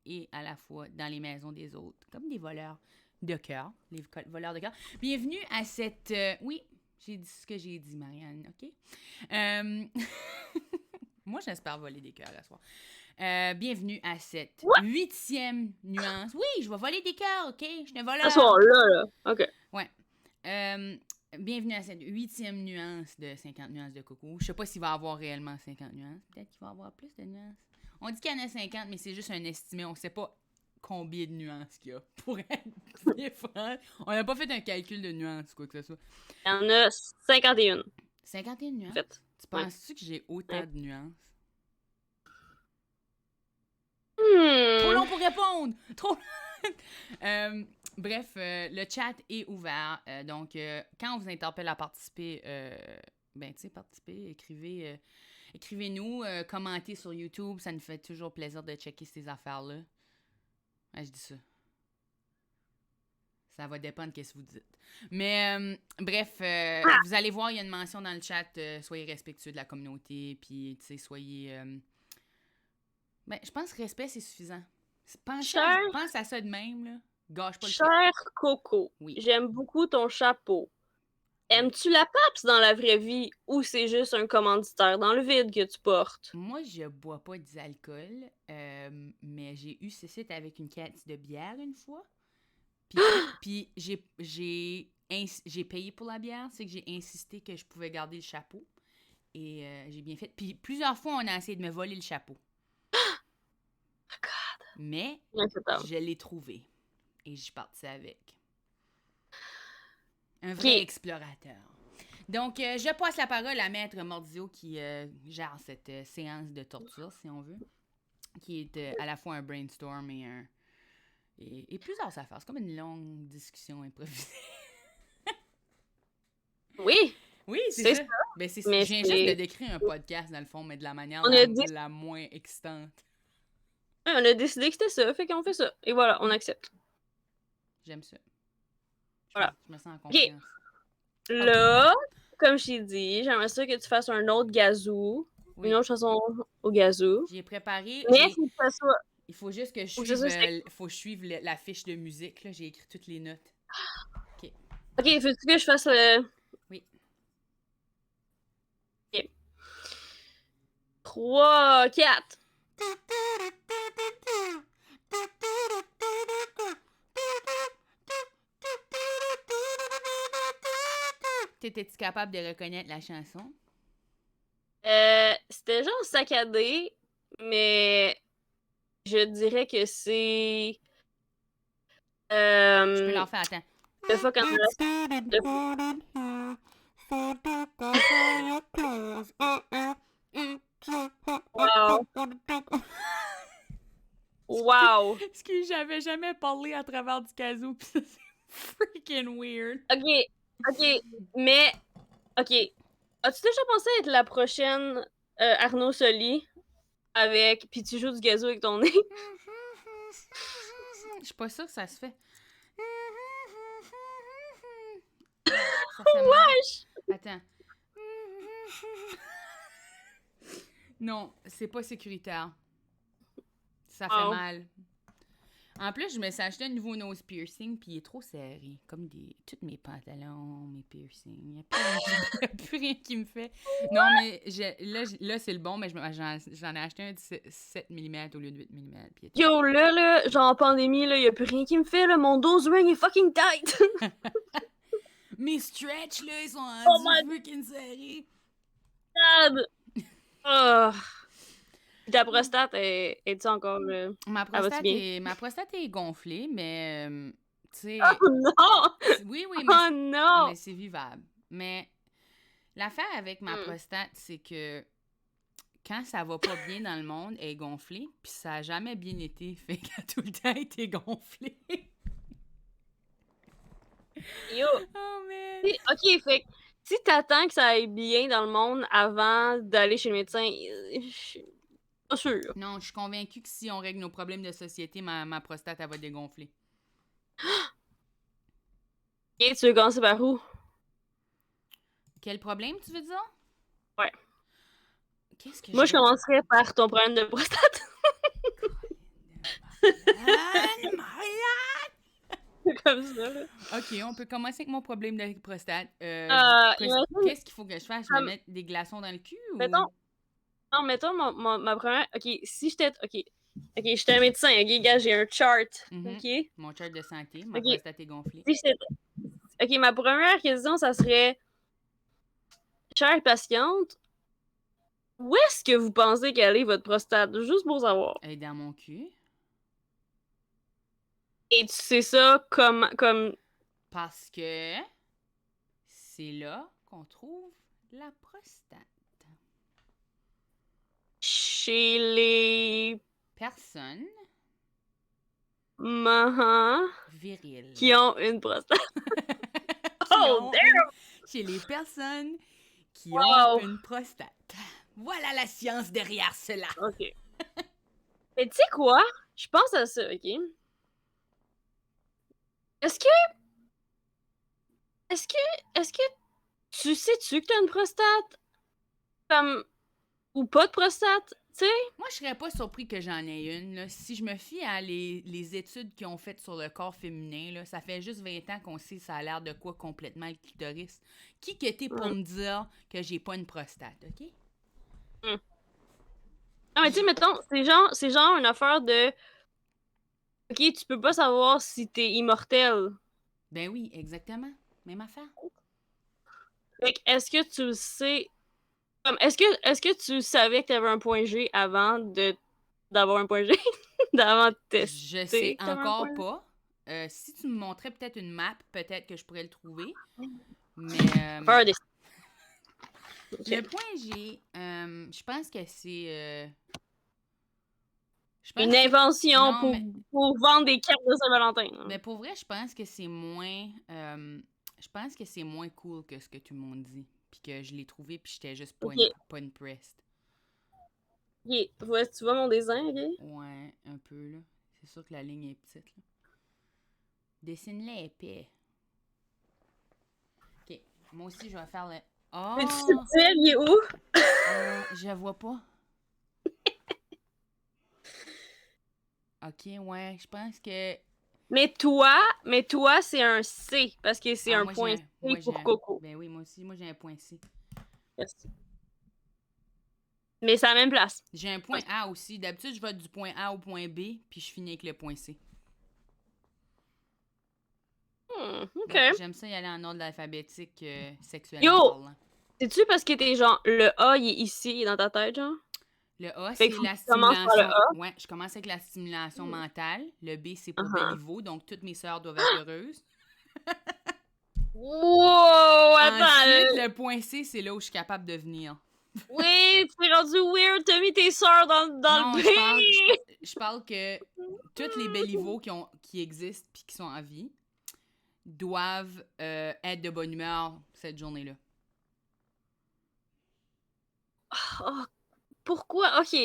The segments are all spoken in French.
et à la fois dans les maisons des autres, comme des voleurs de cœur, les voleurs de cœur. Bienvenue à cette... oui, j'ai dit ce que j'ai dit, Marianne, OK? Moi, j'espère voler des cœurs à soir. Bienvenue à cette 8e nuance. Oui, je vais voler des cœurs, OK? Je suis un voleur. À soir-là, OK. Ouais. Bienvenue à cette 8e nuance de 50 nuances de coco. Je sais pas s'il va y avoir réellement 50 nuances. Peut-être qu'il va y avoir plus de nuances. On dit qu'il y en a 50, mais c'est juste un estimé. On sait pas combien de nuances qu'il y a. Pour être bien franc, on n'a pas fait un calcul de nuances, quoi que ce soit. Il y en a 51. 51 nuances? En fait. Tu penses-tu que j'ai autant de nuances? Trop long pour répondre! Trop bref, le chat est ouvert. Donc, quand on vous interpelle à participer, ben, tu sais, participez, écrivez-nous, commentez sur YouTube. Ça nous fait toujours plaisir de checker ces affaires-là. Ouais, je dis ça. Ça va dépendre de ce que vous dites. Mais, bref, vous allez voir, il y a une mention dans le chat. Soyez respectueux de la communauté. Puis, tu sais, soyez... Ben, je pense que respect, c'est suffisant. Pense à ça de même, là. Gâche pas le Cher Coco, oui. J'aime beaucoup ton chapeau. Aimes-tu la PAPS dans la vraie vie ou c'est juste un commanditaire dans le vide que tu portes? Moi, je bois pas d'alcool, mais j'ai eu ce site avec une canette de bière une fois. Puis j'ai payé pour la bière, c'est que j'ai insisté que je pouvais garder le chapeau. Et j'ai bien fait. Puis plusieurs fois, on a essayé de me voler le chapeau. Mais je l'ai trouvé. Et je suis partie avec. Un vrai explorateur. Donc, je passe la parole à Maître Mordio qui gère cette séance de torture, si on veut. Qui est à la fois un brainstorm et plusieurs affaires. C'est comme une longue discussion improvisée. Oui! Oui, c'est ça. Ben, je viens juste de décrire un podcast, dans le fond, mais de la manière la moins excitante. On a décidé que c'était ça, fait qu'on fait ça. Et voilà, on accepte. J'aime ça. Voilà. Je me sens en confiance. Là, comme je t'ai dit, j'aimerais ça que tu fasses un autre gazou. Oui. Une autre chanson au gazou. J'ai préparé... Mais il faut que ça soit... Il faut juste que je suive la fiche de musique. Là. J'ai écrit toutes les notes. OK. OK, faut-tu que je fasse... Oui. OK. 3, 4. T'étais-tu capable de reconnaître la chanson? C'était genre saccadé, mais je dirais que c'est... Je peux leur faire, attends. Le fuck en Wow. Wow. Excuse, j'avais jamais parlé à travers du kazoo, pis ça, c'est freaking weird. OK, mais... OK. As-tu déjà pensé être la prochaine Arnaud Soli avec... Puis tu joues du gazou avec ton nez? Je suis pas sûre que ça se fait. Ça fait mal. Attends. Non, c'est pas sécuritaire. Ça fait mal. En plus, je me suis acheté un nouveau nose piercing, puis il est trop serré. Comme tous mes pantalons, mes piercings. Il n'y a plus rien qui me fait. Non, mais là c'est le bon, mais j'en ai acheté un de 7 mm au lieu de 8 mm. Yo, là, genre en pandémie, là, il n'y a plus rien qui me fait, là. Mon nose ring est fucking tight. Mes stretch, là, ils sont rendus freaking serrés. Oh. Ta prostate, est-tu encore... Ma prostate est gonflée, mais... tu sais... Oh non! Oui, mais... Oh non! Mais c'est vivable. Mais l'affaire avec ma prostate, c'est que quand ça va pas bien dans le monde, elle est gonflée, puis ça a jamais bien été, fait qu'elle a tout le temps été gonflée. Yo! Oh, man! OK, fait que si t'attends que ça aille bien dans le monde avant d'aller chez le médecin... Pas sûr. Non, je suis convaincue que si on règle nos problèmes de société, ma prostate, elle va dégonfler. Et tu veux commencer par où? Quel problème, tu veux dire? Ouais. Qu'est-ce que Moi, je commencerais par ton problème de prostate. comme ça, là. OK, on peut commencer avec mon problème de prostate. Imagine, Qu'est-ce qu'il faut que je fasse? Je me comme, mets des glaçons dans le cul mettons, ou... non, mettons ma première. Ok, si j'étais. Ok, j'étais un médecin, ok, gars, j'ai un chart. Mhm. Ok, Mon chart de santé, ma ok. prostate est gonflée. Si j'étais. Ok, ma première question, ça serait, chère patiente, où est-ce que vous pensez qu'elle est votre prostate? Juste pour savoir. Elle est dans mon cul. Et tu sais ça comme Parce que c'est là qu'on trouve la prostate. chez les Personne mahans virile. qui ont une prostate. Qui Oh, ont damn! Chez les personnes qui ont Wow! une prostate. Voilà la science derrière cela. Ok. Mais tu sais quoi? Je pense à ça, ok? Est-ce que, est-ce que, est-ce que tu sais-tu que t'as une prostate? Comme, ou pas de prostate? Tu sais? Moi, je serais pas surpris que j'en ai une. Là. Si je me fie à les études qu'ils ont faites sur le corps féminin, là, ça fait juste 20 ans qu'on sait ça a l'air de quoi complètement le clitoris. Qui que t'es pour Mm. me dire que j'ai pas une prostate, OK? Mm. Non, mais tu sais, mettons, c'est genre une affaire de. Ok, tu peux pas savoir si t'es immortel. Ben oui, exactement. Même affaire. Fait que, est-ce que tu le sais. Comme, est-ce que tu savais que t'avais un point G avant d'avoir un point G? D'avant de Je sais tester que t'avais un encore point G? pas. Si tu me montrais peut-être une map, peut-être que je pourrais le trouver. Mais Faire des. le Ok. point G, je pense que c'est... je pense Une que c'est... invention Non, pour vendre des cartes de Saint-Valentin. Hein. mais pour vrai, je pense que c'est moins... je pense que c'est moins cool que ce que tout le monde dit. Puis que je l'ai trouvé, puis j'étais juste Ok. pas impressed. Ok. Tu vois mon dessin, ok? Ouais, un peu, là. C'est sûr que la ligne est petite, là. Dessine-le épais. OK. Moi aussi, je vais faire le... Peux-tu Oh! te dire, il est où? Je vois pas. OK, ouais, je pense que... Mais toi, c'est un C, parce que c'est Ah, un point C pour Coco. Ben oui, moi aussi, moi j'ai un point C. Yes. Mais c'est à la même place. J'ai un point A aussi. D'habitude, je vais du point A au point B, puis je finis avec le point C. Ok. Ouais, j'aime ça y aller en ordre alphabétique, sexuellement Yo! parlant. C'est-tu parce que t'es genre, le A, il est ici, il est dans ta tête, genre? Le A, Fait c'est qu'il faut que la tu commences par le stimulation. A. Ouais, je commence avec la stimulation mentale. Le B, c'est pour Uh-huh. Béliveau, donc toutes mes sœurs doivent être heureuses. Wow! Attends! Ensuite, le point C, c'est là où je suis capable de venir. Oui, tu t'es rendu weird, t'as mis tes sœurs dans Non, le je parle que tous les Béliveaux qui existent puis qui sont en vie doivent être de bonne humeur cette journée-là. Oh, pourquoi? Ok.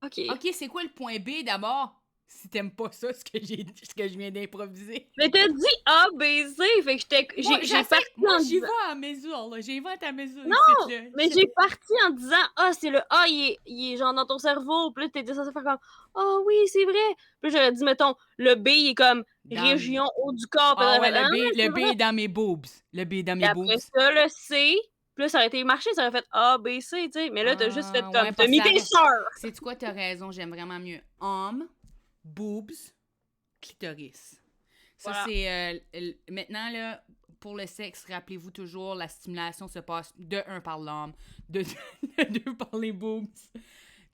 Ok. OK, c'est quoi le point B d'abord? Si t'aimes pas ça, ce que je viens d'improviser. Mais t'as dit A, B, C, fait que j'ai parti Moi, en j'y disant... vais à mesure, là. J'invente à mesure Non! ici, là. Mais j'ai parti en disant, ah, c'est le A, il est genre dans ton cerveau. Puis là, t'étais censé faire comme, ah oui, c'est vrai. Puis là, j'aurais dit, mettons, le B, il est comme Dans... région haut du corps. Puis Ah là, ouais, fait, ah, le c'est B vrai. est dans mes boobs. Le B est dans Et mes après boobs. ça, le C. Puis là, ça aurait été marché, ça aurait fait A, B, C, tu sais. Mais là, t'as juste fait Ouais, comme, t'as parce mis que ça tes reste... sœurs. Sais-tu quoi, t'as raison, j'aime vraiment mieux homme, boobs, clitoris. Ça, Voilà. c'est... maintenant, là, pour le sexe, rappelez-vous toujours, la stimulation se passe de 1 par l'homme, de 2 par les boobs,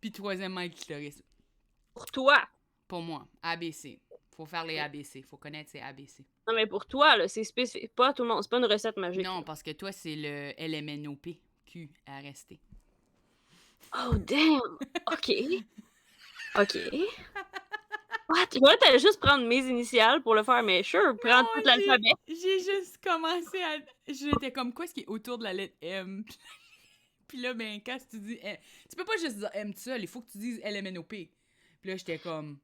puis troisièmement, le clitoris. Pour toi. Pour moi, ABC. Faut faire les ABC. Faut connaître ces ABC. Non, mais pour toi, là, c'est spécifique. Pas tout le monde. C'est pas une recette magique. Non, Là. parce que toi, c'est le LMNOP. Q à rester. Oh, damn. OK. OK. What? Je voulais t'allais juste prendre mes initiales pour le faire, mais sure, prends tout l'alphabet. J'ai juste commencé à... J'étais comme, quoi ce qui est autour de la lettre M? Puis là, ben, quand tu dis... tu peux pas juste dire M tout seul, il faut que tu dises LMNOP. Puis là, j'étais comme,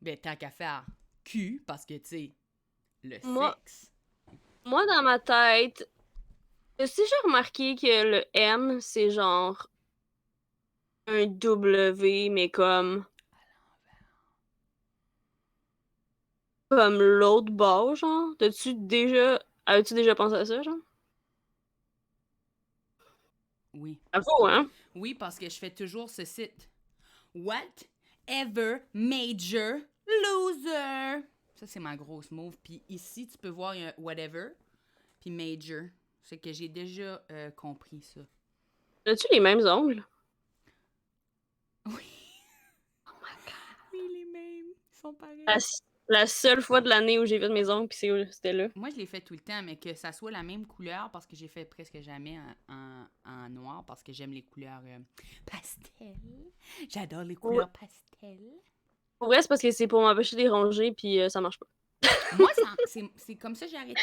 ben, tant qu'à faire Q, parce que, tu sais, le Moi, sexe. moi, dans ma tête, si j'ai remarqué que le M, c'est genre un W, mais comme... comme l'autre bord, genre? As-tu déjà pensé à ça, genre? Oui. Avoue, hein? Oui, parce que je fais toujours ce site. Whatever major loser. Ça, c'est ma grosse move. Puis ici, tu peux voir un whatever, puis major. C'est que j'ai déjà compris ça. As-tu les mêmes ongles? Oui. Oh my god. Oui, les mêmes. Ils sont pareils. La seule fois de l'année où j'ai fait mes ongles, pis c'était là. Moi, je les fais tout le temps, mais que ça soit la même couleur, parce que j'ai fait presque jamais en noir, parce que j'aime les couleurs pastel. J'adore les Ouais. couleurs pastel. Pour vrai, c'est parce que c'est pour m'empêcher de les ranger, puis ça marche pas. Moi, c'est comme ça que j'ai arrêté.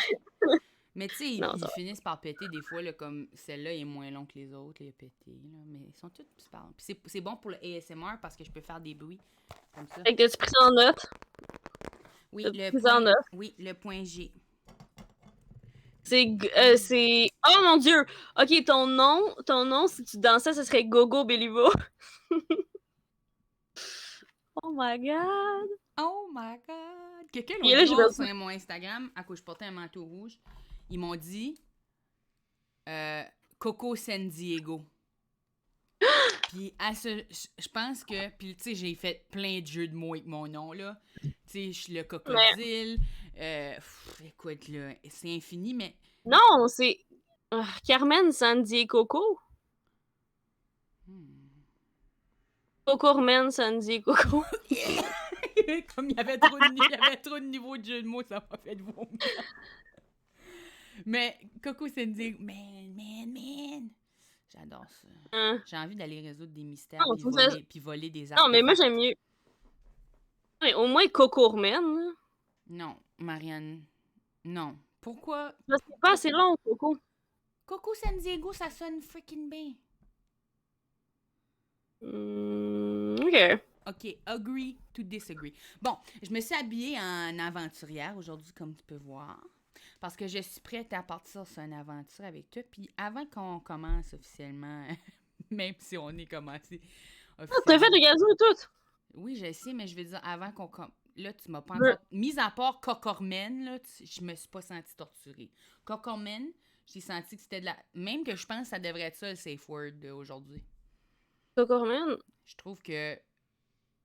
Mais tu sais, Non, ils ça va. finissent par péter des fois, là, comme celle-là est moins longue que les autres, il a pété, là, mais ils sont toutes super. Puis c'est bon pour le ASMR parce que je peux faire des bruits comme ça. Fait que t'as-tu pris ça en note? Oui, T'as-tu pris ça en note? oui, le point G. C'est... Oh mon Dieu! Ok, ton nom, si tu dansais, ce serait Gogo Bellivo. Oh my god! Oh my god! Quelqu'un Et l'autre là, j'ai jour perdu. sur mon Instagram, à quoi je portais un manteau rouge, ils m'ont dit euh, Coco San Diego. Puis je pense que, puis tu sais, j'ai fait plein de jeux de mots avec mon nom, là. Tu sais, je suis le Mais crocodile. Écoute, là, c'est infini, mais... non, c'est... Carmen Sandy Coco? Hmm. Cocormen Sandy Coco? Comme il y avait trop de niveaux de jeux de mots, ça m'a fait vomir. Mais Coco San Diego, man. J'adore ça. Hein? J'ai envie d'aller résoudre des mystères Non, puis voler des non, mais moi, artefacts. j'aime mieux. Ouais, au moins Cocormen, là. Non, Marianne, non. Pourquoi? C'est pas assez long, Coco. Coco San Diego, ça sonne freaking bien. Ok. OK, agree to disagree. Bon, je me suis habillée en aventurière aujourd'hui, comme tu peux voir. Parce que je suis prête à partir sur une aventure avec toi. Puis avant qu'on commence officiellement, même si on est commencé Ah, t'as fait officiellement. le gazou et tout? Oui, je sais, mais je veux dire, avant qu'on... Là, tu m'as pas Ouais. encore... Mis à part Cocormen, là, je me suis pas sentie torturée. Cocormen, j'ai senti que c'était de la... Même que je pense que ça devrait être ça, le safe word aujourd'hui. Cocormen? Je trouve que...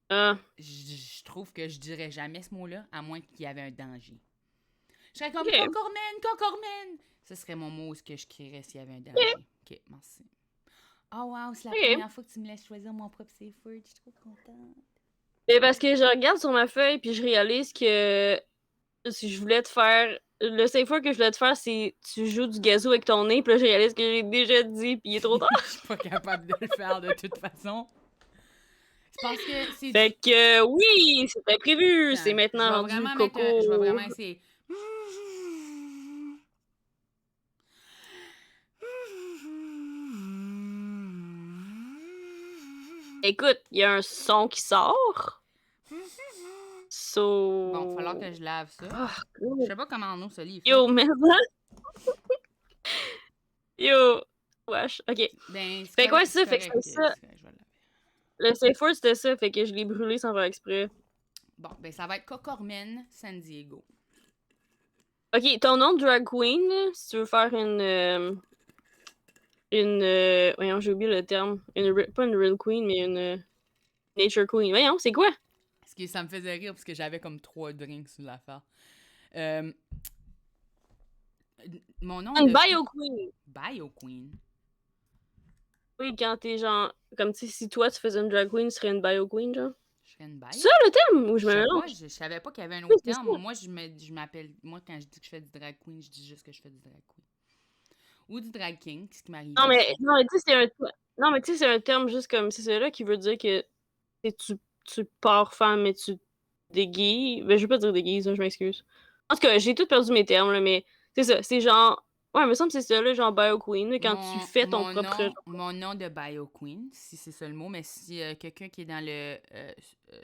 Ah. Je trouve que je dirais jamais ce mot-là, à moins qu'il y avait un danger. Je serais comme Ok. Cocormen! Ce serait mon mot que je crierais s'il y avait un Ok. danger. Ok, merci. Oh wow, c'est la Ok. première fois que tu me laisses choisir mon propre safe word. Je suis trop contente. Mais parce que je regarde sur ma feuille puis je réalise que si je voulais te faire. Le safe word que je voulais te faire, c'est tu joues du gazou avec ton nez, puis là, je réalise que j'ai déjà dit, puis il est trop tard. Je suis pas capable de le faire de toute façon. C'est parce que c'est du... Fait que oui, c'était prévu. C'est Attends, maintenant rendu je vais Coco. vraiment essayer. Écoute, il y a un son qui sort. Bon, il va falloir So. que je lave ça. Ah, Je sais pas comment Arnaud se lit, il fait. yo, mais yo. Wesh, ok. Ben, Fait que ouais, c'est c'est ça. Fait que correct, c'était ça. je vais le laver. Le safe word, c'était ça. Fait que je l'ai brûlé sans faire exprès. Bon, ben ça va être Cocormen San Diego. Ok, ton nom de drag queen, là, si tu veux faire voyons, j'ai oublié le terme. Pas une real queen, mais une nature queen. Voyons, c'est quoi? Parce que ça me faisait rire parce que j'avais comme 3 drinks sur l'affaire. Euh, mon nom Une de... bio queen. Bio Queen. Oui, quand t'es genre. Comme si toi tu faisais une drag queen, tu serais une bio queen, genre. Je serais une C'est ça bio? le terme? Ou je Je me sais pas, mélange? je savais pas qu'il y avait un Oui, autre c'est ça. terme. Moi, je m'appelle... Moi, quand je dis que je fais du drag queen, je dis juste que je fais du drag queen. Ou du drag king, ce qui m'arrive aussi. Non, mais tu sais, c'est un. Non, mais tu sais, c'est un terme juste comme. C'est celui-là qui veut dire que tu pars femme, mais tu déguises. Ben, je veux pas dire déguise, là, je m'excuse. En tout cas, j'ai tout perdu mes termes, là, mais c'est ça. C'est genre. Ouais, il me semble que c'est ça, là, genre bio queen, là, quand tu fais ton propre. Mon nom de bio queen, si c'est ça le mot, mais si quelqu'un qui est dans le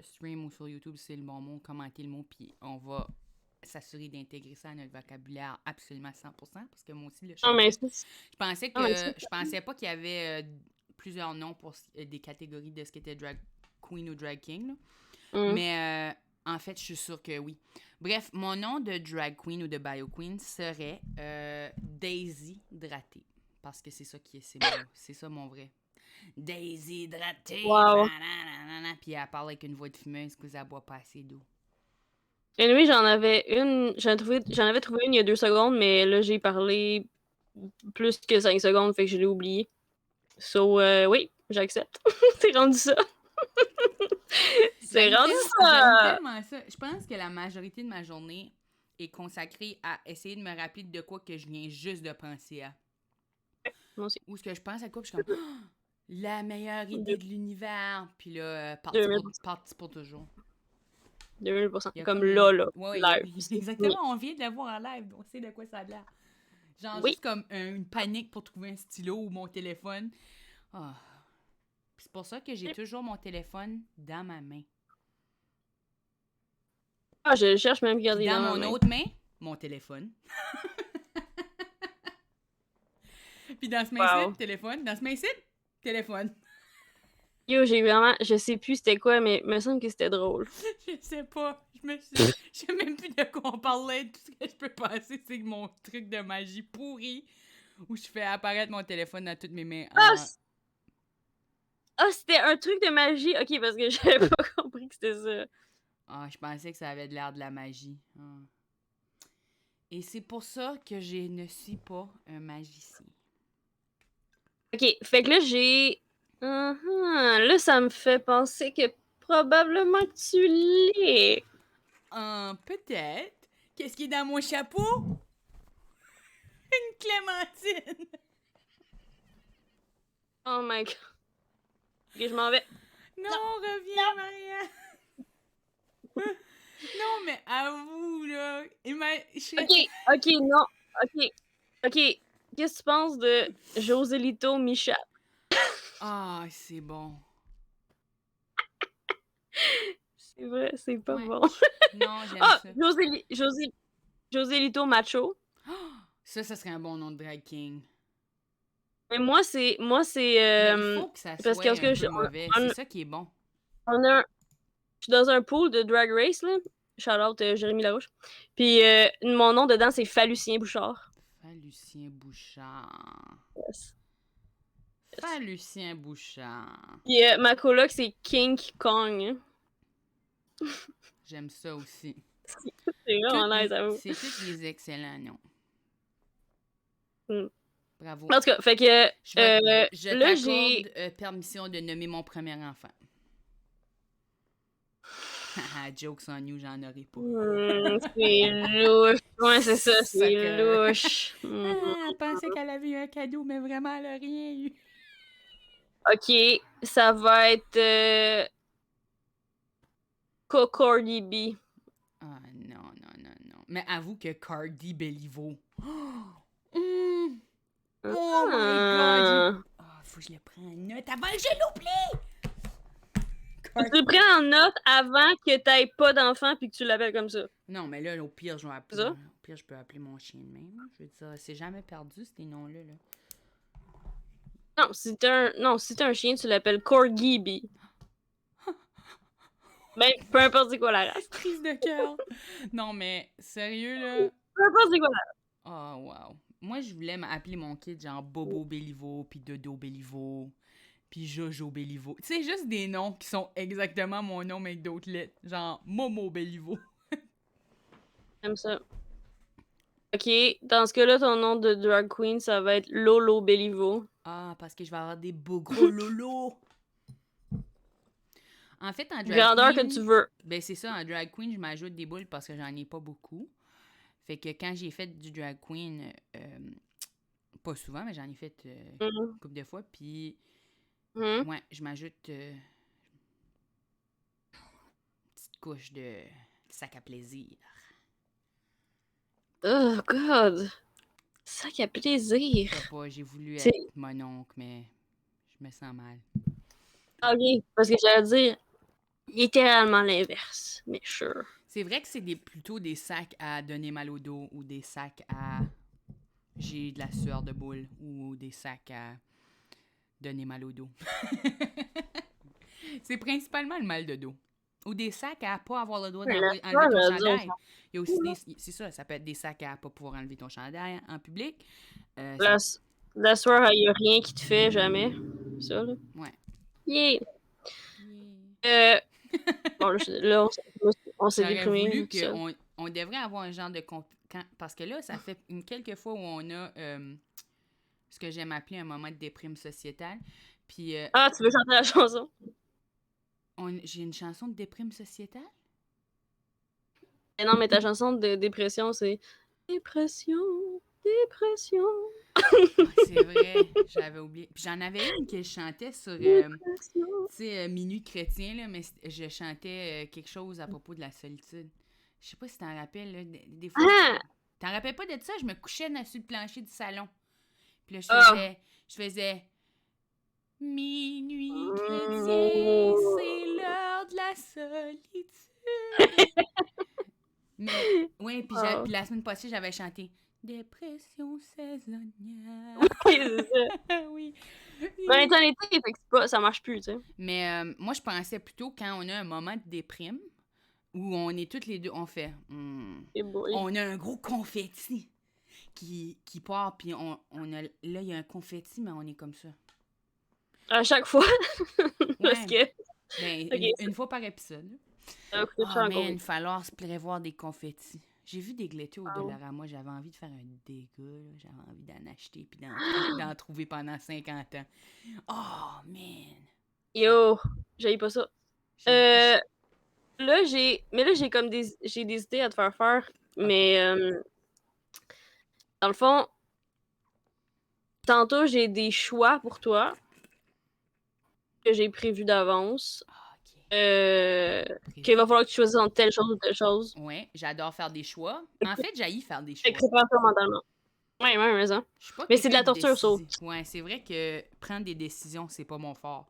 stream ou sur YouTube, c'est le bon mot, commentez le mot, puis on va s'assurer d'intégrer ça à notre vocabulaire absolument 100%, parce que moi aussi, là, je Non, mais savais. c'est. Non, mais c'est. Je pensais pas qu'il y avait plusieurs noms pour des catégories de ce qu'était drag queen ou drag king, là. Hum. Mais En fait, je suis sûre que oui. Bref, mon nom de drag queen ou de bio queen serait Daisy Dratée. Parce que c'est ça qui est, c'est ça mon vrai. Daisy Dratée. Wow. Puis elle parle avec une voix de fumeuse que ça boit pas assez d'eau. Et oui, j'en avais trouvé une il y a 2 secondes, mais là, j'ai parlé plus que 5 secondes, fait que je l'ai oublié. So, oui, j'accepte. C'est rendu ça. C'est rendu J'aime ça! tellement ça. Je pense que la majorité de ma journée est consacrée à essayer de me rappeler de quoi que je viens juste de penser à. Moi aussi. Ou ce que je pense à quoi, puis je suis comme la meilleure idée de l'univers. Puis là, 2000%. parti pour toujours. 2000%. Il y a Comme une... là, Ouais, live. exactement, on vient de le voir en live, on sait de quoi ça a l'air. Genre Oui. juste comme une panique pour trouver un stylo ou mon téléphone. Ah. Puis c'est pour ça que j'ai toujours mon téléphone dans ma main. Ah, je cherche même Puis garder dans dans ma mon main. autre main, mon téléphone. Puis dans ce main-ci, Wow. téléphone. Dans ce main-ci, téléphone. Yo, je sais plus c'était quoi, mais il me semble que c'était drôle. Je sais pas. Je sais même plus de quoi on parlait. Tout ce que je peux penser, c'est que mon truc de magie pourri où je fais apparaître mon téléphone dans toutes mes mains. C'était un truc de magie. Ok, parce que j'avais pas compris que c'était ça. Je pensais que ça avait de l'air de la magie. Et c'est pour ça que je ne suis pas un magicien. Ok, fait que là, j'ai... Là, ça me fait penser que probablement que tu l'es. Peut-être. Qu'est-ce qui est dans mon chapeau? Une clémentine! Oh my god. Ok, je m'en vais. Non, reviens, Maria! Non, mais avoue, là. Ok, non. Ok. Qu'est-ce que tu penses de Joselito Micha? Ah, c'est bon. C'est vrai, c'est pas Ouais. bon. Non, j'aime ça. Joselito Macho. Ça serait un bon nom de drag king. Mais moi, c'est... Mais il faut que ça parce soit que, un peu mauvais. C'est ça qui est bon. Je suis dans un pool de Drag Race, là. Shout-out Jérémy Larouche. Puis mon nom dedans, c'est Falucien Bouchard. Falucien Bouchard. Yes. Falucien Bouchard. Puis ma coloc, c'est King Kong. J'aime ça aussi. C'est vraiment nice, à vous. C'est tous des excellents noms. Bravo. En tout cas, fait que je là, t'accorde permission de nommer mon premier enfant. Haha, jokes on you, j'en aurais pas. C'est louche. Ouais, c'est ça, c'est louche. Elle pensait qu'elle avait eu un cadeau, mais vraiment, elle a rien eu. Ok, ça va être Cardi B. Ah non. Mais avoue que Cardi Béliveau. Oh my god! Faut que je le prenne en note avant que je l'oublie! Tu le prends en note avant que t'aies pas d'enfant puis que tu l'appelles comme ça. Non, mais là, au pire, je vais appeler. Au pire, je peux appeler mon chien de même. Je veux dire, c'est jamais perdu, ces noms-là. Là. Non, si t'as un chien, tu l'appelles Corgi B. Ben, peu importe c'est quoi la race. Crise de cœur. Non, mais sérieux, là. Peu importe c'est quoi la race. Oh, wow. Moi, je voulais m'appeler mon kid genre Bobo Béliveau, puis Dodo Béliveau, puis Jojo Béliveau. Tu sais, juste des noms qui sont exactement mon nom, mais avec d'autres lettres. Genre Momo Béliveau. J'aime ça. Ok, dans ce cas-là, ton nom de drag queen, ça va être Lolo Béliveau. Ah, parce que je vais avoir des beaux gros lolos. En fait, en drag grandeur queen, que tu veux. Ben, c'est ça, en drag queen, je m'ajoute des boules parce que j'en ai pas beaucoup. Fait que quand j'ai fait du drag queen, pas souvent, mais j'en ai fait une couple de fois, puis ouais, je m'ajoute une petite couche de sac à plaisir. Oh, God! Sac à plaisir! Je sais pas, j'ai voulu être mon oncle, mais je me sens mal. Ok, parce que j'allais dire littéralement l'inverse, mais sure. C'est vrai que c'est plutôt des sacs à donner mal au dos ou des sacs à j'ai de la sueur de boule ou des sacs à donner mal au dos. C'est principalement le mal de dos. Ou des sacs à pas avoir le droit Mais d'enlever la enlever ton fleur, chandail. Il y a aussi c'est ça, ça peut être des sacs à pas pouvoir enlever ton chandail en public. la soirée, il n'y a rien qui te fait jamais. Ça, là. Ouais. Yeah! Yeah. Bon, là, on s'est J'aurais déprimé. voulu Ça. on devrait avoir un genre de... Parce que là, ça fait quelques fois où on a ce que j'aime appeler un moment de déprime sociétale. Puis Ah, tu veux chanter la chanson? j'ai une chanson de déprime sociétale? Non, mais ta chanson de dépression, c'est Dépression, dépression. C'est vrai, j'avais oublié. Puis j'en avais une que je chantais sur, Minuit chrétien, là, mais je chantais quelque chose à propos de la solitude. Je sais pas si t'en rappelles, là, des fois... Ah! T'en rappelles pas de ça? Je me couchais sur le plancher du salon. Puis là, je faisais... Minuit chrétien, c'est l'heure de la solitude. Mais, ouais, puis la semaine passée, j'avais chanté Dépression saisonnière. Oui, c'est ça. Oui. Mais en été, fait que ça marche plus, tu sais. Mais moi, je pensais plutôt quand on a un moment de déprime où on est toutes les deux, on fait. On a un gros confetti qui part, puis on a. Là, il y a un confetti, mais on est comme ça. À chaque fois. Parce que. Ben, une fois par épisode. Ah, mais il va falloir se prévoir des confettis. J'ai vu des glettés au Dollarama, j'avais envie de faire un dégât, j'avais envie d'en acheter puis d'en trouver pendant 50 ans. Oh, man! Yo, j'aille pas ça. Mais là, j'ai comme j'ai des idées à te faire faire, mais dans le fond, tantôt, j'ai des choix pour toi que j'ai prévus d'avance. Qu'il va falloir que tu choisisses entre telle chose ou telle chose. Ouais, j'adore faire des choix. En fait, j'haïs faire des choix. Prépare-toi mentalement. Ouais, mais ça. Mais c'est de la torture, ça. Ouais, c'est vrai que prendre des décisions, c'est pas mon fort.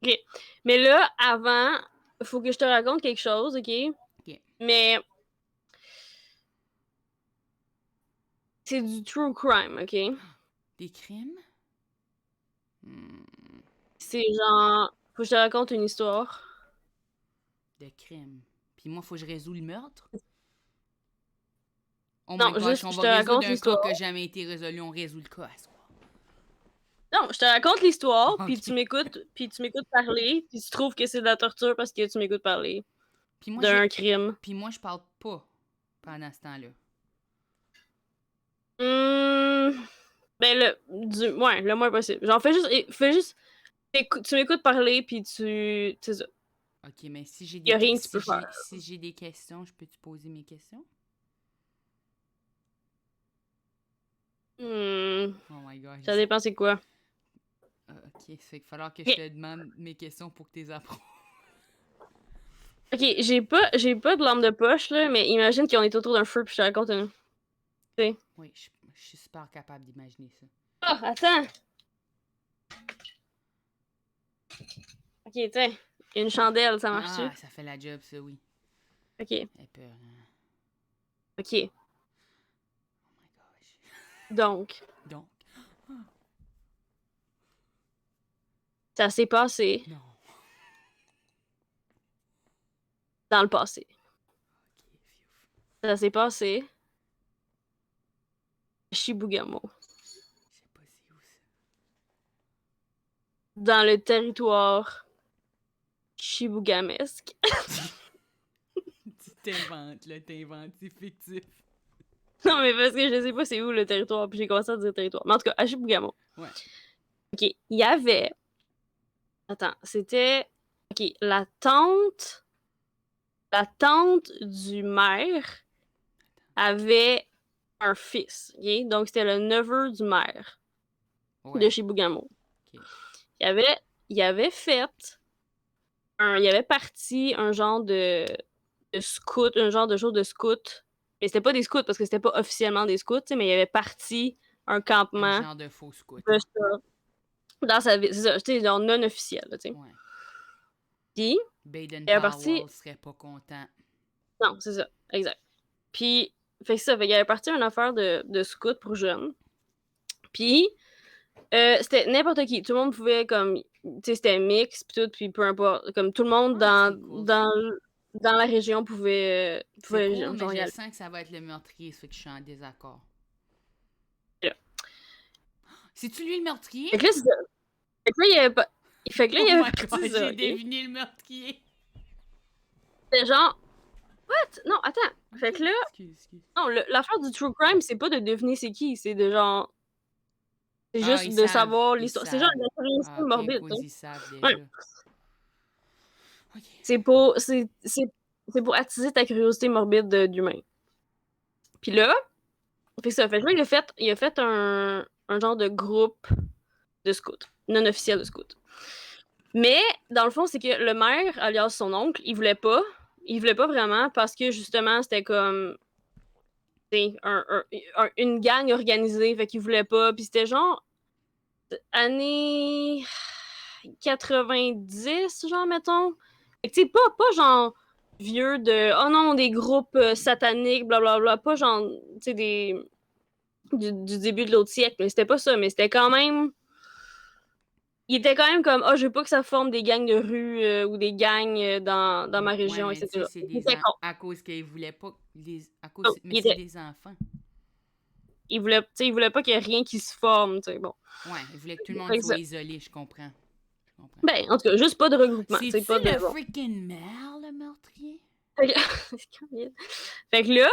OK. Mais là, avant, il faut que je te raconte quelque chose, OK? OK. Mais c'est du true crime, OK? Des crimes? C'est genre... Faut que je te raconte une histoire. De crimes. Puis moi, faut que je résous le meurtre? Oh non, my gosh, juste, on je va te raconte résoudre un cas qui n'a jamais été résolu. On résout le cas à soir. Non, je te raconte l'histoire, okay. Puis tu m'écoutes parler, puis tu trouves que c'est de la torture parce que tu m'écoutes parler d'un crime. Puis moi, je parle pas pendant ce temps-là. Ben, le moins possible. Genre, fais juste tu m'écoutes parler, puis c'est ça. OK, mais si j'ai si j'ai des questions, je peux te poser mes questions? Oh my God. Ça dépend c'est quoi. OK, ça fait qu'il va falloir que je te demande mes questions pour que tu les approuves. OK, j'ai pas de lampe de poche, là, mais imagine qu'on est autour d'un feu, puis je te raconte une... Oui, je suis super capable d'imaginer ça. Oh, attends! OK, tiens, une chandelle, ça marche-tu? Ah, ça fait la job, ça, oui. OK. OK. Oh my gosh. Donc. Ah. Ça s'est passé. Non. Dans le passé. OK, ça s'est passé. Chibougamau. Je sais pas c'est où ça. Dans le territoire chibougamesque. Tu t'inventes, c'est fictif. Non, mais parce que je sais pas c'est où le territoire, puis j'ai commencé à dire territoire. Mais en tout cas, à Chibougamau. Ouais. OK, il y avait... Attends, c'était... OK, la tante du maire avait un fils, OK? Donc, c'était le neveu du maire de Chibougamau. Okay. Il avait parti un genre de scout, un genre de jour de scout. Mais c'était pas des scouts parce que c'était pas officiellement des scouts, mais il avait parti un campement. Un genre de faux scout. Dans sa ville, c'est ça, tu sais, genre non officiel, tu sais. Ouais. Puis, Baden-Powell serait pas content. Non, c'est ça, exact. Puis, fait qu'il avait parti une affaire de scout pour jeunes. Puis, c'était n'importe qui. Tout le monde pouvait, comme, c'était mix, puis tout, puis peu importe. Comme tout le monde c'est cool. dans la région pouvait C'est cool, genre, mais y je aller. sens que ça va être le meurtrier, ça fait que je suis en désaccord. Là. C'est-tu lui le meurtrier? Fait que là, c'est ça. Fait que là, il y avait pas... Fait que là, il y Oh avait my parti god, ça, j'ai ok? deviné le meurtrier. C'était genre... What? Non, attends. Fait que là... Excuse. Non, l'affaire du true crime, c'est pas de deviner c'est qui, c'est de genre... C'est Ah, juste ils de savent, savoir ils l'histoire. C'est genre savent. de la curiosité Ah, ok, morbide, cause tu sais. ils savent déjà. Ouais. Ok. C'est pour attiser ta curiosité morbide d'humain. Puis là, fait ça. Fait que là, il a fait un genre de groupe de scouts, non officiel de scouts. Mais, dans le fond, c'est que le maire, alias son oncle, il voulait pas. Il voulait pas vraiment parce que, justement, c'était comme... une gang organisée, fait qu'il voulait pas. Puis c'était genre... années 90, genre, mettons. Fait que, tu sais, pas genre vieux de oh non, des groupes sataniques, blablabla. Pas genre, tu sais, du début de l'autre siècle. Mais c'était pas ça. Mais c'était quand même. Il était quand même comme je veux pas que ça forme des gangs de rue ou des gangs dans ma région, Ouais, mais tu sais, etc. c'est Il était con. à cause qu'ils voulaient pas. À cause... Oh, Mais c'est des enfants. il voulait pas qu'il y ait rien qui se forme, tu sais, bon. Ouais, ils voulaient que tout le monde soit isolé, je comprends. Ben, en tout cas, juste pas de regroupement. C'est-tu pas de, le freaking maire, le meurtrier? Fait que là,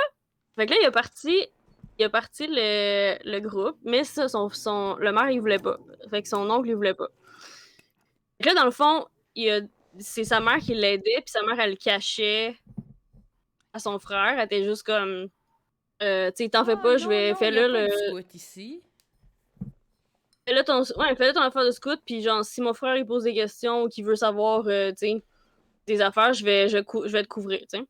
il a parti le groupe, mais ça, le maire, il voulait pas. Fait que son oncle, il voulait pas. Fait que là, dans le fond, c'est sa mère qui l'aidait, puis sa mère, elle le cachait à son frère. Elle était juste comme, tu sais, t'en fais pas, je vais faire là le... scout ici. Fais-le ton affaire de scout, puis genre, si mon frère, il pose des questions ou qu'il veut savoir, tu sais, des affaires, je vais te couvrir, tu sais. Ouais.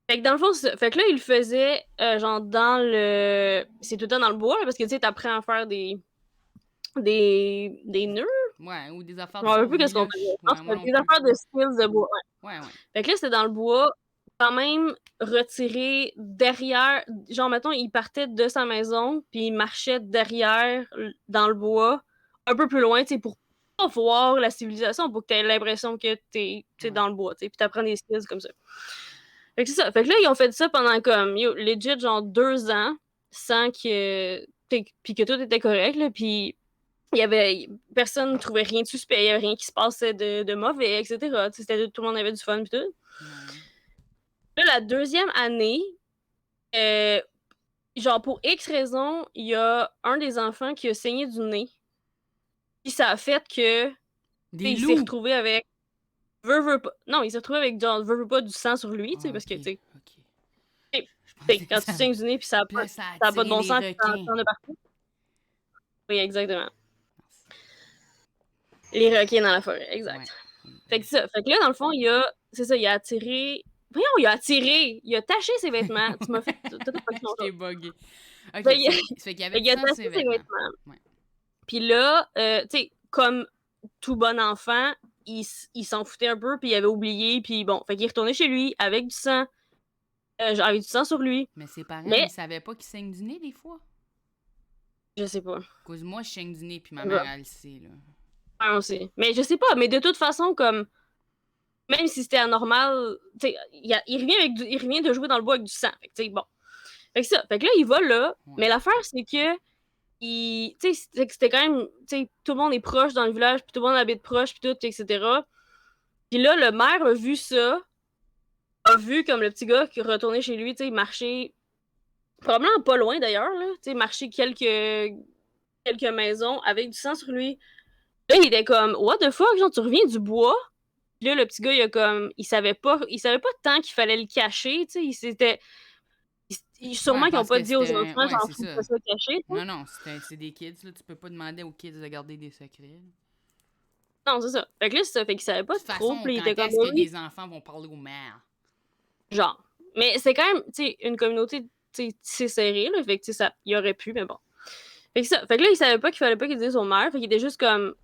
Fait que dans le fond, fait que là, il le faisait genre dans le... C'est tout le temps dans le bois, là, parce que tu sais, t'apprends à faire des nœuds. Ouais, ou des affaires de survie. Je plus qu'est-ce qu'on faisait. Des affaires de skills de bois. Ouais. Fait que là, c'était dans le bois, quand même retiré derrière... Genre, mettons, il partait de sa maison, puis il marchait derrière, dans le bois, un peu plus loin, tu sais, pour pas voir la civilisation, pour que t'aies l'impression que t'es dans le bois, tu sais, puis t'apprends des skills comme ça. Fait que c'est ça. Fait que là, ils ont fait ça pendant comme, legit, genre 2 ans, sans que... Puis que tout était correct, là, puis il y avait... Personne ne trouvait rien de suspect, il y avait rien qui se passait de mauvais, etc. Tout le monde avait du fun, puis tout. Là, la deuxième année, genre pour X raison, il y a un des enfants qui a saigné du nez. Puis ça a fait que... il s'est retrouvé avec... Veut pas. Non, il s'est retrouvé avec genre veut pas du sang sur lui, tu sais, parce que, tu sais... Quand tu saignes du nez, puis ça a pas de bon sens, puis t'en as partout. Oui, exactement. Les requins dans la forêt, exact. Ouais. Fait que ça. Fait que là, dans le fond, il a attiré... Voyons, il a taché ses vêtements. Tu m'as fait... Je t'ai bugué. OK, fait qu'il a taché ses vêtements. Ouais. Puis là, tu sais, comme tout bon enfant, il s'en foutait un peu, puis il avait oublié, puis bon, fait qu'il est retourné chez lui avec du sang. J'avais du sang sur lui. Mais ses parents, ils savaient pas qu'il saigne du nez, des fois? Je sais pas. Cause moi, je saigne du nez, puis ma mère, elle le sait, là. Ah, on sait. Mais je sais pas, mais de toute façon, comme... Même si c'était anormal, tu sais, il revient de jouer dans le bois avec du sang. Fait que, tu sais, bon. Fait que ça. Fait que là, il va là, mais l'affaire, c'est que... Tu sais, c'était quand même... Tu sais, tout le monde est proche dans le village, puis tout le monde habite proche, puis tout, etc. Puis là, le maire a vu ça, a vu comme le petit gars qui retournait chez lui, tu sais, marcher... Probablement pas loin, d'ailleurs, là. Tu sais, marcher quelques maisons avec du sang sur lui. Là, il était comme, what the fuck, genre, tu reviens du bois? Puis là, le petit gars, il savait pas tant qu'il fallait le cacher, tu sais, sûrement qu'ils n'ont pas dit aux enfants, genre, faut que ça soit caché. Non, c'est des kids, là, tu peux pas demander aux kids de garder des secrets. Non, c'est ça. Fait que là, c'est ça, fait qu'il savait pas trop, puis il était comme... est-ce que les enfants vont parler au maire? Genre. Mais c'est quand même, tu sais, une communauté, tu sais, tissée serrée, là, fait que, tu sais, il aurait pu, mais bon. Fait que ça, fait que là, il savait pas qu'il fallait pas qu'il dise au maire, fait qu'il était juste comme...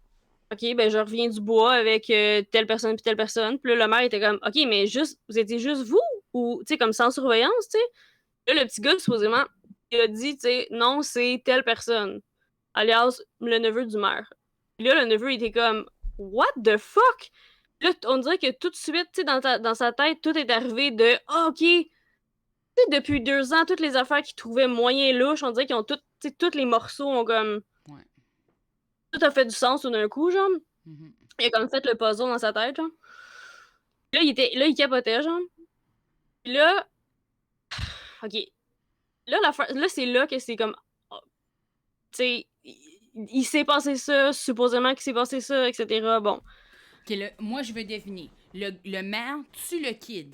OK, ben je reviens du bois avec telle personne puis telle personne. Puis là, le maire était comme, OK, mais vous étiez juste vous? Ou, tu sais, comme sans surveillance, tu sais? Là, le petit gars, supposément, il a dit, tu sais, non, c'est telle personne. Alias, le neveu du maire. Puis là, le neveu, il était comme « What the fuck? » Là, on dirait que tout de suite, tu sais, dans sa tête, tout est arrivé de « Ah, OK! » Tu sais, depuis 2 ans, toutes les affaires qu'il trouvait moyen louches, on dirait qu'ils ont tout, tu sais, tous les morceaux ont comme... Ouais. Tout a fait du sens tout d'un coup, genre. Mhm. Il a comme fait le puzzle dans sa tête, genre. Là, il capotait, genre. Puis là... OK. Là, là c'est là que c'est comme... oh, tu sais, il s'est passé ça, supposément qu'il s'est passé ça, etc. Bon. OK, moi, je veux deviner. Le maire tue le kid.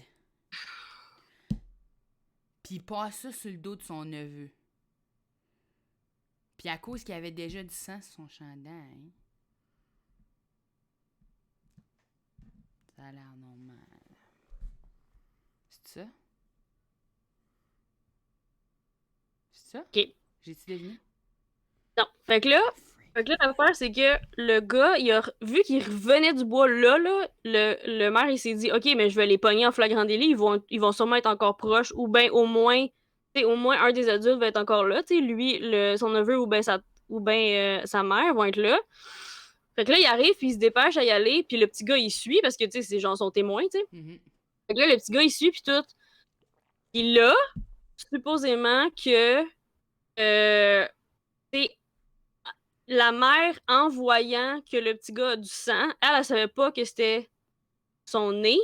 Puis il passe ça sur le dos de son neveu. Puis à cause qu'il avait déjà du sang sur son chandail, ça a l'air normal. C'est ça? C'est ça? OK. J'ai-tu deviné? Non. Fait que là, l'affaire, c'est que le gars, vu qu'il revenait du bois là, le maire, il s'est dit, OK, mais je vais les pogner en flagrant délit, ils vont sûrement être encore proches, ou bien au moins un des adultes va être encore là, tu sais, lui, son neveu ou bien sa mère vont être là. Fait que là, il arrive, puis il se dépêche à y aller, puis le petit gars, il suit, parce que, tu sais, c'est genre son témoin, tu sais. Mhm. Fait que là, le petit gars, il suit, puis tout. Puis là, supposément que, c'est la mère, en voyant que le petit gars a du sang, elle savait pas que c'était son nez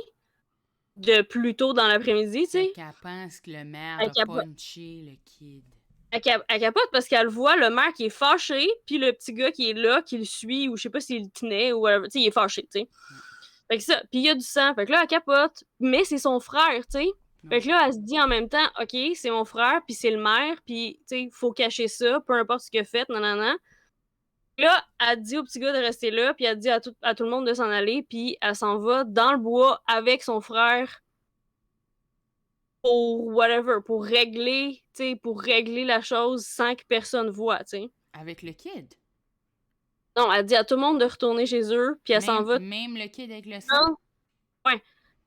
de plus tôt dans l'après-midi, tu sais. Qu'elle pense que le maire Elle a capote. punché le kid. Elle capote parce qu'elle voit le maire qui est fâché, puis le petit gars qui est là, qui le suit, ou je sais pas s'il le tenait, ou whatever, tu sais, il est fâché, tu sais. Fait que ça, puis il y a du sang, fait que là, elle capote, mais c'est son frère, tu sais. Fait que là, elle se dit en même temps, OK, c'est mon frère, puis c'est le maire, puis, tu sais, faut cacher ça, peu importe ce qu'il a fait, nanana. Là, elle dit au petit gars de rester là, puis elle dit à tout le monde de s'en aller, puis elle s'en va dans le bois avec son frère pour whatever, pour régler la chose sans que personne voit, tu sais. Avec le kid? Non, elle dit à tout le monde de retourner chez eux, puis elle s'en va. Même le kid avec le sang? Non. Ouais.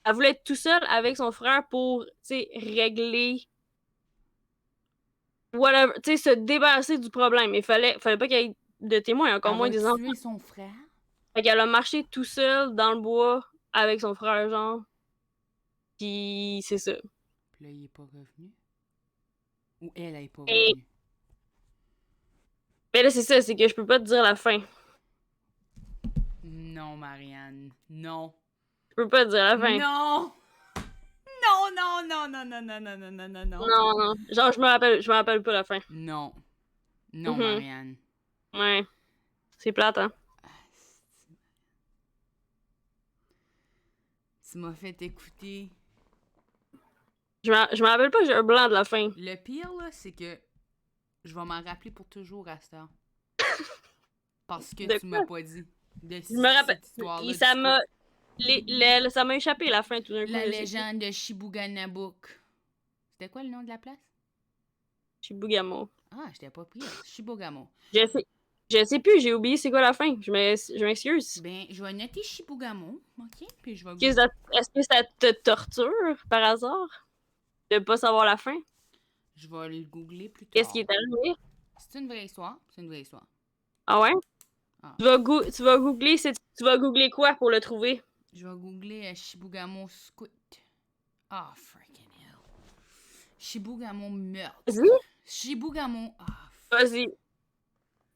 Elle voulait être tout seule avec son frère pour, tu sais, régler whatever, tu sais, se débarrasser du problème. Il fallait pas qu'il y ait de témoins, encore moins des enfants. Elle va tuer son frère? Fait qu'elle a marché tout seul dans le bois avec son frère, genre. Puis c'est ça. Puis là, il est pas revenu? Ou elle est pas Et... revenue? Mais là, c'est ça, c'est que je peux pas te dire la fin. Non, Marianne. Non. Je peux pas te dire la fin. Non! Non, non, non, non, non, non, non, non, non, non, non. Non. Genre, je me rappelle pas la fin. Non. Non, Mhm. Marianne. Ouais. C'est plate, hein? Tu m'as fait écouter. Je me rappelle pas, j'ai un blanc de la fin. Le pire, là, c'est que je vais m'en rappeler pour toujours à cette heure. Parce que tu m'as pas dit. Je me rappelle. Cette histoire-là. Ça m'a échappé la fin tout d'un coup. La légende de Shibuganabook. C'était quoi le nom de la place? Shibugamo. Ah, j'étais pas pris. Shibugamo. Je sais plus, j'ai oublié c'est quoi la fin. Je m'excuse. Ben, je vais noter Shibugamo, ok? Puis je vais... Est-ce que ça te torture, par hasard? De pas savoir la fin? Je vais le googler plus tard. Qu'est-ce qui est arrivé? C'est une vraie histoire? C'est une vraie histoire. Ah ouais? Ah. Tu vas googler quoi pour le trouver? Je vais googler Shibugamo Squid. Ah, freaking hell. Shibugamo meurtre. Vas-y. Shibugamo... Ah,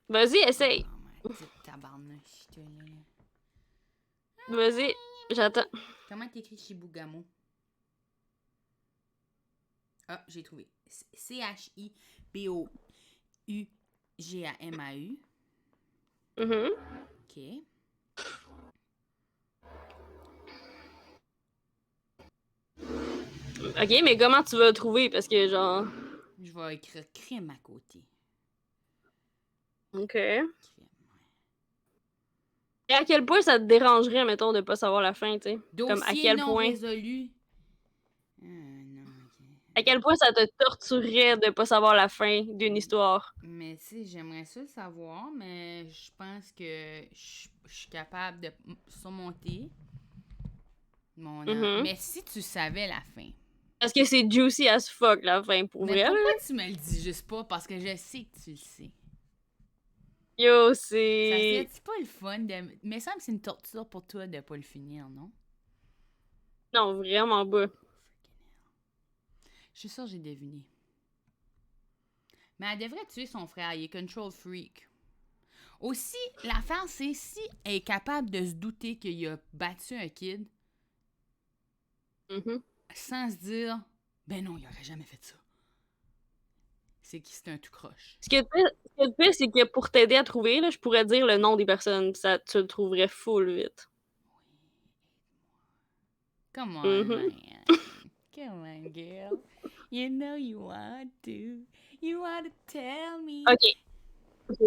Vas-y, essaye. Oh, ma petite tabarnouche, toi, là. Vas-y, j'attends. Comment t'écris Shibugamo? Ah, j'ai trouvé. Chibougama-u. OK. OK, mais comment tu vas le trouver? Parce que, genre... Je vais écrire crime à côté. OK. Crime, ouais. Et à quel point ça te dérangerait, mettons, de pas savoir la fin, tu sais? Dossier Comme à quel non point... résolu. Non, OK. À quel point ça te torturerait de pas savoir la fin d'une histoire? Mais tu sais, j'aimerais ça le savoir, mais je pense que je suis capable de surmonter mon âme. Mais si tu savais la fin. Parce que c'est juicy as fuck, la fin, pour Mais vrai. pourquoi tu me le dis juste pas? Parce que je sais que tu le sais. Yo, Ça c'est... serait pas le fun de. Mais ça me semble que c'est une torture pour toi de pas le finir, non? Non, vraiment pas. Je suis sûre que j'ai deviné. Mais elle devrait tuer son frère, il est control freak. Aussi, l'affaire, c'est si elle est capable de se douter qu'il a battu un kid Mhm. sans se dire, ben non, il aurait jamais fait ça. C'est qui c'est un tout croche. Ce que le pire, c'est que pour t'aider à trouver, là, je pourrais dire le nom des personnes, pis ça, tu le trouverais full vite. Come on, Mhm. man. Come on, girl. You know you want to. You want to tell me. Ok, ok.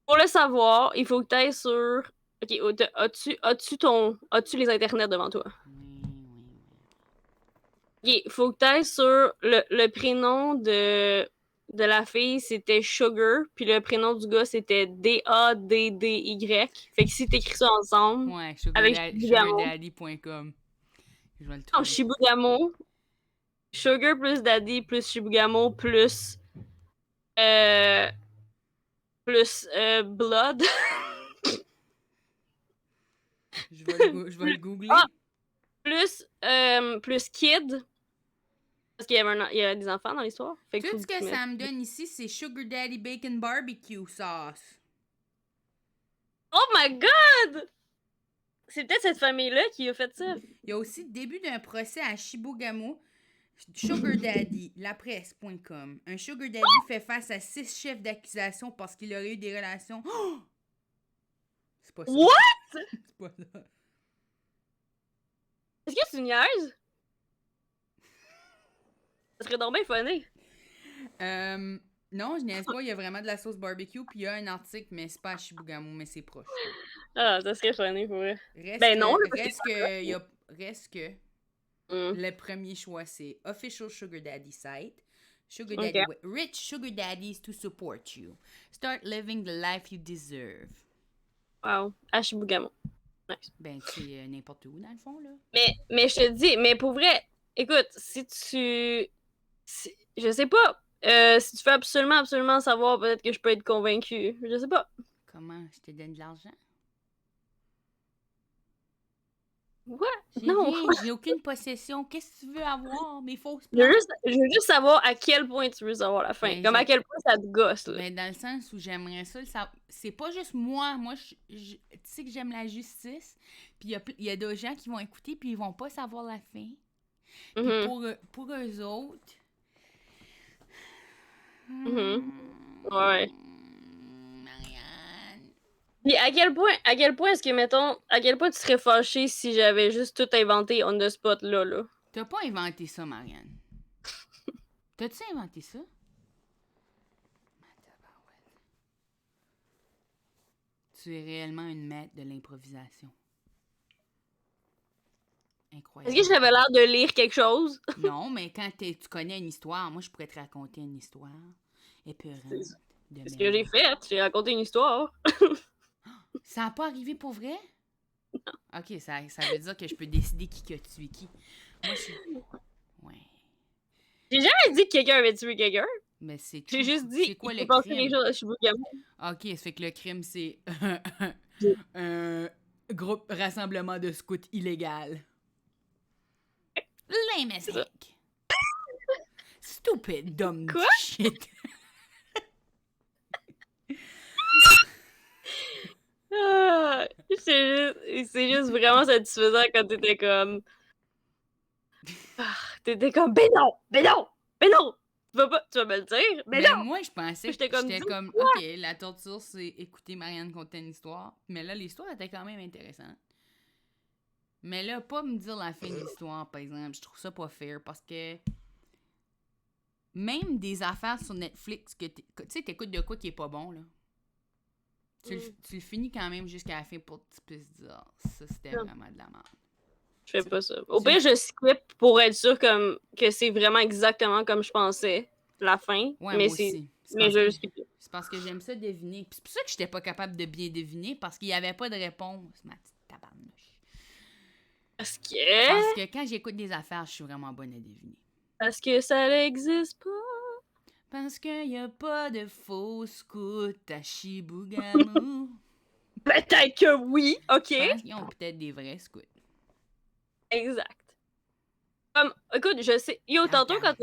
Pour le savoir, il faut que tu ailles sur. Ok, as-tu les internets devant toi? Oui, oui, Ok, il faut que tu ailles sur le prénom de la fille, c'était Sugar, puis le prénom du gars, c'était Daddy. Fait que si t'écris ça ensemble, oui. Ouais, avec Shibugamo. sugardaddy.com. Je vais le Non, trouver. Shibugamo. Sugar plus Daddy plus Shibugamo euh, plus Blood. Je vais le Ah, googler. plus Kid. Parce il y avait des enfants dans l'histoire. Fait qu'il Tout faut ce que tu que mettes. ça me donne ici, c'est Sugar Daddy Bacon Barbecue Sauce. Oh my god! C'est peut-être cette famille-là qui a fait ça. Il y a aussi le début d'un procès à Shibogamo. Sugar Daddy, lapresse.com. Un Sugar Daddy fait face à 6 chefs d'accusation parce qu'il aurait eu des relations. Oh! C'est pas ça. What? C'est pas ça. Est-ce que tu niaises? Ça serait donc bien funny. Non, je niaise pas. Il y a vraiment de la sauce barbecue. Puis il y a un article, mais c'est pas à Shibogamo, mais c'est proche. Ah, ça serait funny pour vrai. Reste Ben non, là, que, parce que reste que, il y a, reste que Hmm, le premier choix, c'est Official Sugar Daddy site. Sugar ok. Daddy, rich sugar daddies to support you. Start living the life you deserve. Wow. Ashibugamo. Nice. Ben, c'est n'importe où, dans le fond, là. Mais je te dis, mais pour vrai, écoute, je sais pas. Si tu veux absolument, absolument savoir, peut-être que je peux être convaincue. Je sais pas. Comment? Je te donne de l'argent? What? J'ai Non. rien, j'ai aucune possession. Qu'est-ce que tu veux avoir? Mes fausses Je veux plantes? juste savoir à quel point tu veux savoir la fin. Ben, Comme à quel point ça te gosse, là. ben, dans le sens où j'aimerais ça, c'est pas juste moi. Moi, tu sais que j'aime la justice. Puis il y a des gens qui vont écouter, puis ils vont pas savoir la fin. Puis Mhm, pour eux autres. mhm. Ouais. Marianne. Puis à quel point est-ce que, mettons, à quel point tu serais fâché si j'avais juste tout inventé on the spot là, là? T'as pas inventé ça, Marianne. T'as-tu inventé ça? Tu es réellement une maître de l'improvisation. Est-ce que Incroyable. j'avais l'air de lire quelque chose? Non, mais quand tu connais une histoire, moi, je pourrais te raconter une histoire épeurante de C'est ce que j'ai merde. fait. J'ai raconté une histoire. Ça n'a pas arrivé pour vrai? Ok, ça veut dire que je peux décider qui a tué qui. Moi, je... Ouais. J'ai jamais dit que quelqu'un avait tué quelqu'un. Mais c'est J'ai tout. juste dit C'est il quoi le s'est passé quelque crime? chose à Shibugamo. Ok, ça fait que le crime, c'est un groupe rassemblement de scouts illégal. Lame as C'est ça. heck. Stupid, dumb Quoi? shit. Ah, c'est juste vraiment satisfaisant quand t'étais comme. Ah, t'étais comme, ben non, ben non, ben non, tu vas me le dire, ben Mais non! moi, je pensais que J'étais comme, j'étais dis comme, quoi? ok, la torture, c'est écouter Marianne conter une histoire. Mais là, l'histoire était quand même intéressante. Mais là, pas me dire la fin de l'histoire, par exemple. Je trouve ça pas fair parce que même des affaires sur Netflix que tu sais, t'écoutes de quoi qui est pas bon, là. Tu le finis quand même jusqu'à la fin pour que tu puisses dire, ah, ça c'était Non, vraiment de la merde. je fais pas ça. Au pire, je skip pour être sûr que c'est vraiment exactement comme je pensais, la fin, Ouais, moi aussi. mais je le skip. C'est parce que j'aime ça deviner. Puis c'est pour ça que j'étais pas capable de bien deviner parce qu'il y avait pas de réponse, ma petite tabarnouche. Parce que... Parce que quand j'écoute des affaires, je suis vraiment bonne à deviner. Parce que ça n'existe pas. Parce qu'il y a pas de faux scouts à Chibougamau. Peut-être que oui, ok. Je pense qu'ils ont peut-être des vrais scouts. Exact. Écoute, je sais. Yo, tantôt, quand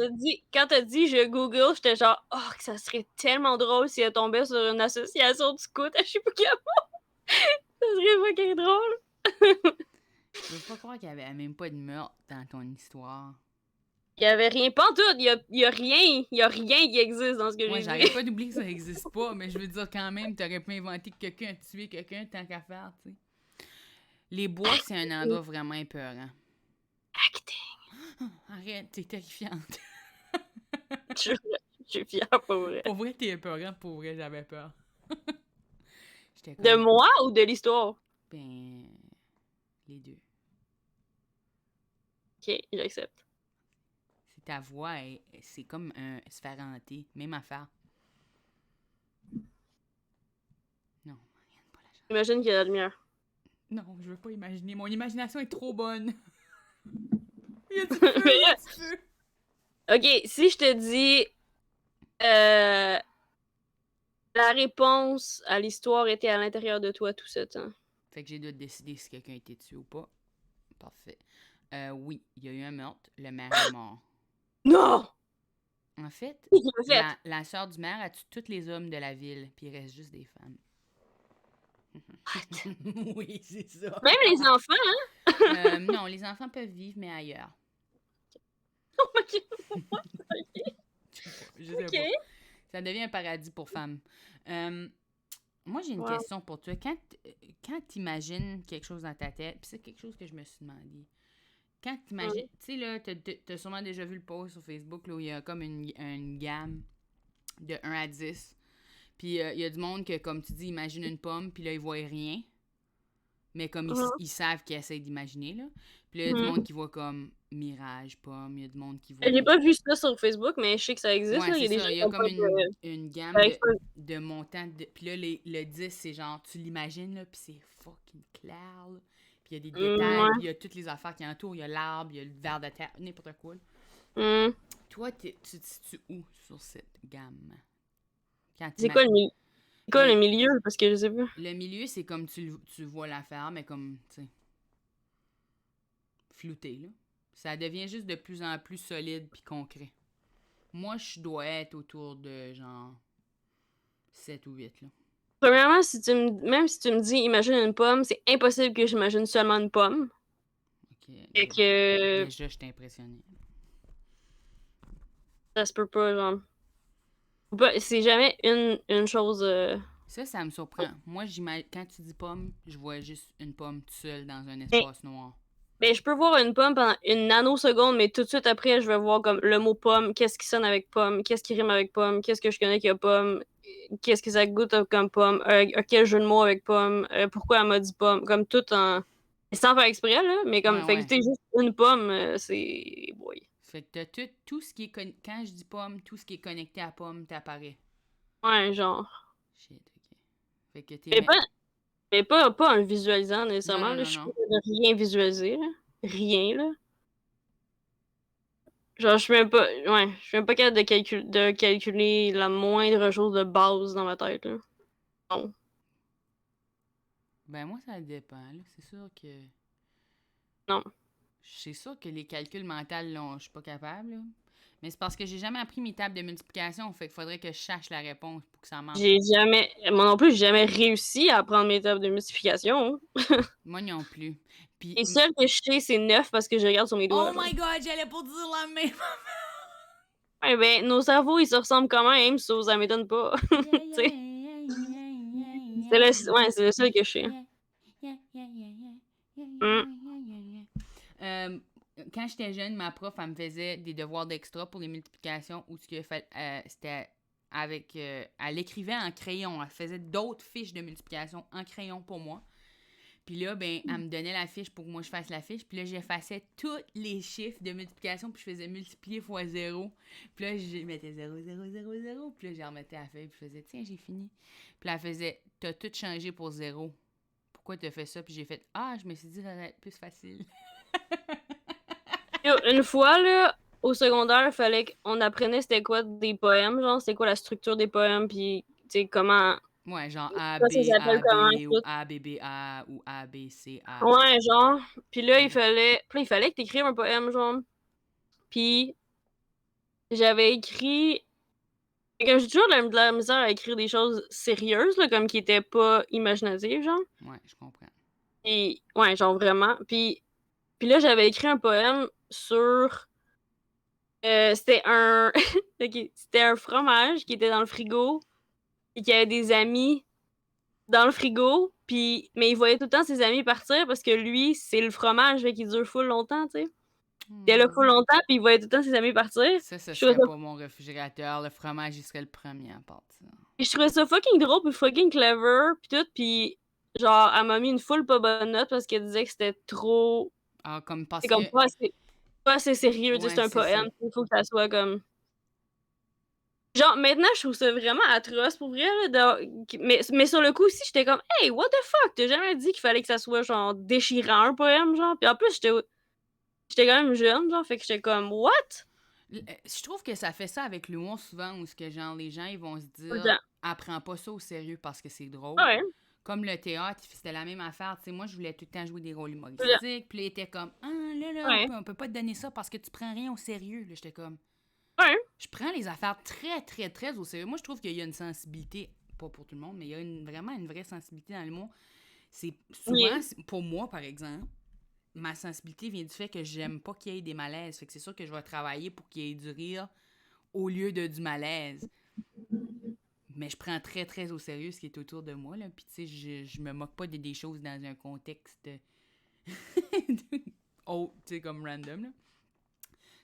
t'as dit je Google, j'étais genre, oh, que ça serait tellement drôle si elle tombait sur une association de scouts à Chibougamau. Ça serait fucking drôle. Je peux pas croire qu'il y avait même pas de meurtre dans ton histoire. Il y avait rien. Pas en tout. Il y a rien. Il y a rien qui existe dans ce que Moi, j'ai dit. j'arrête pas d'oublier que ça existe pas, mais je veux dire quand même, t'aurais pu inventer que quelqu'un a tué quelqu'un tant qu'à faire, tu sais. Les bois, c'est un endroit vraiment épeurant. Acting. Arrête, t'es terrifiante. Je suis fière, pour vrai. Pour vrai, t'es épeurant, pour vrai, j'avais peur. J'étais comme... De moi ou de l'histoire? Ben... les deux. Ok, j'accepte. C'est ta voix, c'est comme un sphère hantée. Même affaire. Non, rien pas la chance. Imagine qu'il y a la lumière. Non, je veux pas imaginer. Mon imagination est trop bonne. Il y a du feu, il y a du feu. Ok, si je te dis... la réponse à l'histoire était à l'intérieur de toi tout ce temps. Fait que j'ai dû décider si quelqu'un était tué ou pas. Parfait. Oui, il y a eu un meurtre. Le maire est mort. Non! En fait, En fait. la sœur du maire a tué tous les hommes de la ville, puis il reste juste des femmes. Oui, c'est ça. Même les enfants, hein? Non, les enfants peuvent vivre, mais ailleurs. Ok. Je sais pas. Ça devient un paradis pour femmes. Moi, j'ai une question pour toi. Quand tu imagines quelque chose dans ta tête, puis c'est quelque chose que je me suis demandé. Quand tu imagines, tu sais, là, t'as sûrement déjà vu le post sur Facebook là, où il y a comme une gamme de 1 à 10. Puis il y a du monde que, comme tu dis, imagine une pomme, puis là, ils voient rien. Mais comme ils savent qu'ils essayent d'imaginer, là. Puis là, il y a du monde qui voit comme mirage, pomme. Il y a du monde qui voit... J'ai pas vu ça sur Facebook, mais je sais que ça existe. Ouais, là. Il y a c'est des ça. gens Il y qui a ont comme pas une gamme de montants. Puis là, le 10, c'est genre, tu l'imagines, là, puis c'est fucking clair, là. Puis il y a des détails, puis il y a toutes les affaires qui entourent. Il y a l'arbre, il y a le verre de terre, n'importe quoi. Toi, tu te situes où sur cette gamme? C'est quoi le milieu? Parce que je sais pas. Le milieu, c'est comme tu vois l'affaire, mais comme, tu sais, flouté, là. Ça devient juste de plus en plus solide puis concret. Moi, je dois être autour de, genre, 7 ou 8, là. Premièrement, même si tu me dis imagine une pomme, c'est impossible que j'imagine seulement une pomme. OK. Et que Déjà, je t'ai impressionné. ça se peut pas, genre. C'est jamais une chose. Ça me surprend. Moi, quand tu dis pomme, je vois juste une pomme toute seule dans un espace noir. Ben, je peux voir une pomme pendant une nanoseconde, mais tout de suite après, je vais voir comme le mot pomme, qu'est-ce qui sonne avec pomme, qu'est-ce qui rime avec pomme, qu'est-ce que je connais qui a pomme, qu'est-ce que ça goûte comme pomme, quel jeu de mots avec pomme, pourquoi elle m'a dit pomme, comme tout en... Sans faire exprès, là, mais comme, fait que t'es juste une pomme, c'est... Boy. Fait que t'as tout ce qui est... Quand je dis pomme, tout ce qui est connecté à pomme t'apparaît. Ouais, genre. Shit, OK. Fait que t'es... Mais pas en visualisant, nécessairement, Non. là, je suis pas de rien visualiser, là. Rien, là. Genre, je suis même pas... Ouais, je suis même pas capable de calculer la moindre chose de base dans ma tête, là. Non. Ben, moi, ça dépend, là. C'est sûr que... Non. C'est sûr que les calculs mentaux, là, je suis pas capable, là. Mais c'est parce que j'ai jamais appris mes tables de multiplication, fait qu'il faudrait que je cherche la réponse pour que ça marche. Moi non plus, j'ai jamais réussi à apprendre mes tables de multiplication. Moi non plus. Puis... Les seuls que je sais, c'est 9 parce que je regarde sur mes doigts. Oh my god, j'allais pour dire la même. Ouais, ben, nos cerveaux, ils se ressemblent quand même, ça m'étonne pas. C'est le seul que je sais. Quand j'étais jeune, ma prof, elle me faisait des devoirs d'extra pour les multiplications où c'était avec... elle écrivait en crayon. Elle faisait d'autres fiches de multiplication en crayon pour moi. Puis là, ben, elle me donnait la fiche pour que moi je fasse la fiche. Puis là, j'effaçais tous les chiffres de multiplication. Puis je faisais multiplier fois 0. Puis là, je mettais 0, 0, 0, 0. Puis là, je remettais à la feuille. Puis je faisais, tiens, j'ai fini. Puis là, elle faisait, t'as tout changé pour 0. Pourquoi t'as fait ça? Puis j'ai fait, je me suis dit, ça va être plus facile. Une fois, là, au secondaire, il fallait qu'on apprenait c'était quoi des poèmes, genre, c'était quoi la structure des poèmes, puis, tu sais, comment... Ouais, genre A, Ça, ça B, s'appelle A, comment, B, ou tout. A, B, B, A, ou A, B, C, A. Ouais, genre. Puis là, Mhm. il fallait que t'écrives un poème, genre. Puis j'avais écrit... Comme j'ai toujours de la misère à écrire des choses sérieuses, là, comme qui étaient pas imaginatives, genre. Ouais, je comprends. Puis, ouais, genre vraiment. Puis là, j'avais écrit un poème sur... c'était un... ok, c'était un fromage qui était dans le frigo et qui avait des amis dans le frigo, puis... mais il voyait tout le temps ses amis partir parce que lui, c'est le fromage fait qu'il dure full longtemps, tu sais. Il était là full Hmm. longtemps, puis il voyait tout le temps ses amis partir. Ça, ce Je trouvais serait ça, pas mon réfrigérateur. Le fromage, il serait le premier à partir. je trouvais ça fucking drôle, puis fucking clever, puis tout, puis genre, elle m'a mis une full pas bonne note parce qu'elle disait que c'était trop... Ah, comme C'est parce comme que. pas assez sérieux, tu sais, Ouais, c'est un c'est ça. poème, il faut que ça soit comme... Genre, maintenant, je trouve ça vraiment atroce, pour vrai, là, mais sur le coup aussi, j'étais comme, hey, what the fuck, t'as jamais dit qu'il fallait que ça soit, genre, déchirant, un poème, genre, puis en plus, j'étais quand même jeune, genre, fait que j'étais comme, what? Je trouve que ça fait ça avec l'humour souvent, où ce que genre les gens ils vont se Tout le dire temps. apprends pas ça au sérieux parce que c'est drôle. Ouais, Comme le théâtre, c'était la même affaire. Tu sais, moi, je voulais tout le temps jouer des rôles tout le temps. humoristiques. Puis là, il était comme ah là, Ouais, on peut pas te donner ça parce que tu prends rien au sérieux. Là, j'étais comme ouais. je prends les affaires très, très, très au sérieux. Moi, je trouve qu'il y a une sensibilité, pas pour tout le monde, mais il y a vraiment une vraie sensibilité dans l'humour. C'est Oui. souvent, pour moi, par exemple, ma sensibilité vient du fait que j'aime pas qu'il y ait des malaises. Fait que c'est sûr que je vais travailler pour qu'il y ait du rire au lieu de du malaise. Mais je prends très, très au sérieux ce qui est autour de moi. Là. Puis, tu sais, je me moque pas des choses dans un contexte oh, tu sais, comme random. Là.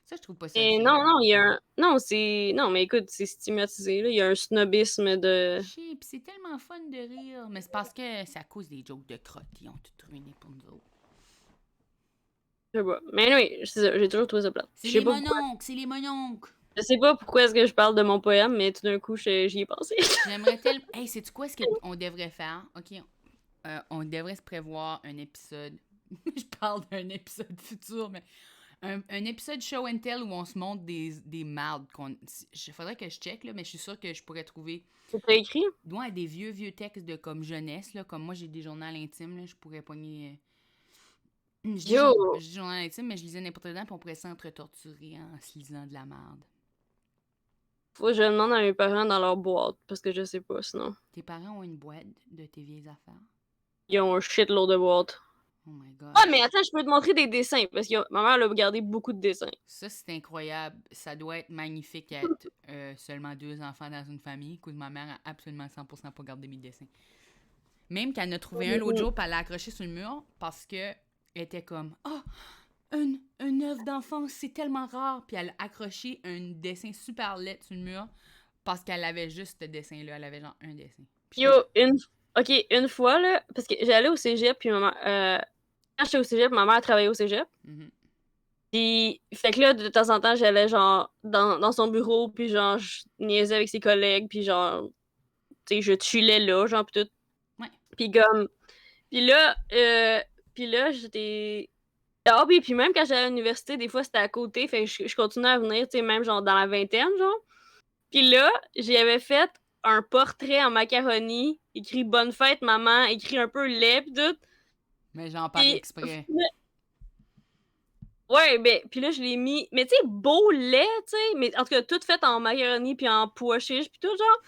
Ça, je trouve pas ça le Et fun. non, non, il y a un... Non, c'est... Non, mais écoute, c'est stigmatisé, là. Il y a un snobisme de... Je sais, pis c'est tellement fun de rire. Mais c'est parce que c'est à cause des jokes de crotte. Ils ont tout ruiné pour nous autres. Je sais pas. Mais oui, c'est ça, j'ai toujours trouvé ça plate. C'est les mononcles, c'est les mononcles. Je sais pas pourquoi est-ce que je parle de mon poème, mais tout d'un coup, j'y ai pensé. J'aimerais tellement... Hey, sais-tu quoi ce qu'on devrait faire? OK, on devrait se prévoir un épisode. Je parle d'un épisode futur, mais un épisode show and tell où on se montre des mardes. Il faudrait que je check, là, mais je suis sûre que je pourrais trouver T'as écrit? des vieux textes de comme jeunesse. Là, comme moi, j'ai des journaux intimes. Là, je pourrais pogner... Yo! Je dis journal intime, mais je lisais n'importe quoi, puis on pourrait s'entre-torturer en se lisant de la merde. Faut que je demande à mes parents dans leur boîte, parce que je sais pas, sinon. Tes parents ont une boîte de tes vieilles affaires? Ils ont un shitload de boîtes. Oh my god. Ah, mais attends, je peux te montrer des dessins, parce que ma mère, elle a gardé beaucoup de dessins. Ça, c'est incroyable. Ça doit être magnifique être seulement 2 enfants dans une famille. Écoute, ma mère a absolument 100% pas gardé mes dessins. Même qu'elle en a trouvé un l'autre jour, puis elle l'a accroché sur le mur parce que elle était comme ah un œuvre d'enfance, c'est tellement rare. Puis elle a accroché un dessin super laid sur le mur parce qu'elle avait juste ce dessin-là. Elle avait genre un dessin. Puis Yo, Ok, une fois, là, parce que j'allais au cégep, puis quand j'étais au cégep, ma mère travaillait au cégep. Mhm. Puis, fait que là, de temps en temps, j'allais, genre, dans son bureau, puis genre, je niaisais avec ses collègues, puis genre, tu sais, je chillais là, genre, pis tout. Ouais. Puis comme... Puis là, j'étais... Ah oui, puis même quand j'allais à l'université, des fois, c'était à côté, fait que je continuais à venir, tu sais, même, genre, dans la vingtaine, genre. Puis là, j'y avais fait un portrait en macaroni, écrit «Bonne fête, maman», écrit un peu laid, pis tout. Mais j'en parle Puis... exprès. Ouais, ben, puis là, je l'ai mis... Mais tu sais, beau lait, tu sais, mais en tout cas, tout fait en macaroni, puis en pois chiches, puis tout, genre.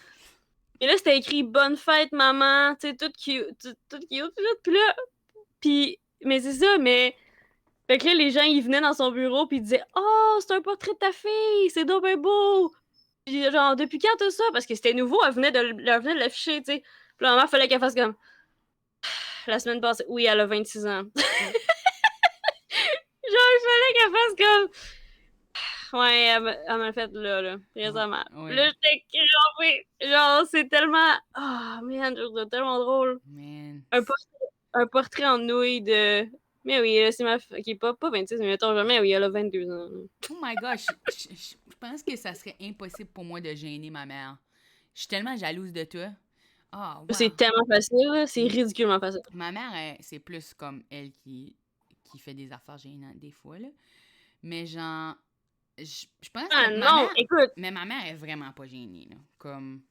Et là, c'était écrit «Bonne fête, maman», tu sais, tout cute, tout cute, puis là, puis... Mais c'est ça, mais... Fait que là, les gens, ils venaient dans son bureau, puis ils disaient «Oh, c'est un portrait de ta fille, c'est donc bien beau!» Puis genre, depuis quand t'as ça? Parce que c'était nouveau, elle venait de l'afficher, tu sais. Puis là, maman, fallait qu'elle fasse comme... La semaine passée, oui, elle a 26 ans. Genre, il fallait qu'elle fasse comme... Ouais, elle m'a fait là, récemment. Ouais. Là, j'étais crampée. Genre, c'est tellement... Oh, man, je trouve ça tellement drôle. Man. Un portrait en nouille de... Mais oui, là, c'est ma... Ok, pas 26, mais mettons jamais, oui, elle a 22 ans. Oh my gosh, je pense que ça serait impossible pour moi de gêner ma mère. Je suis tellement jalouse de toi. Ah, wow. C'est tellement facile, là, c'est ridiculement facile. Ma mère, c'est plus comme elle qui fait des affaires gênantes des fois, là. Mais genre, Je pense Ah que non, écoute, mais ma mère est vraiment pas gênée, là. Comme,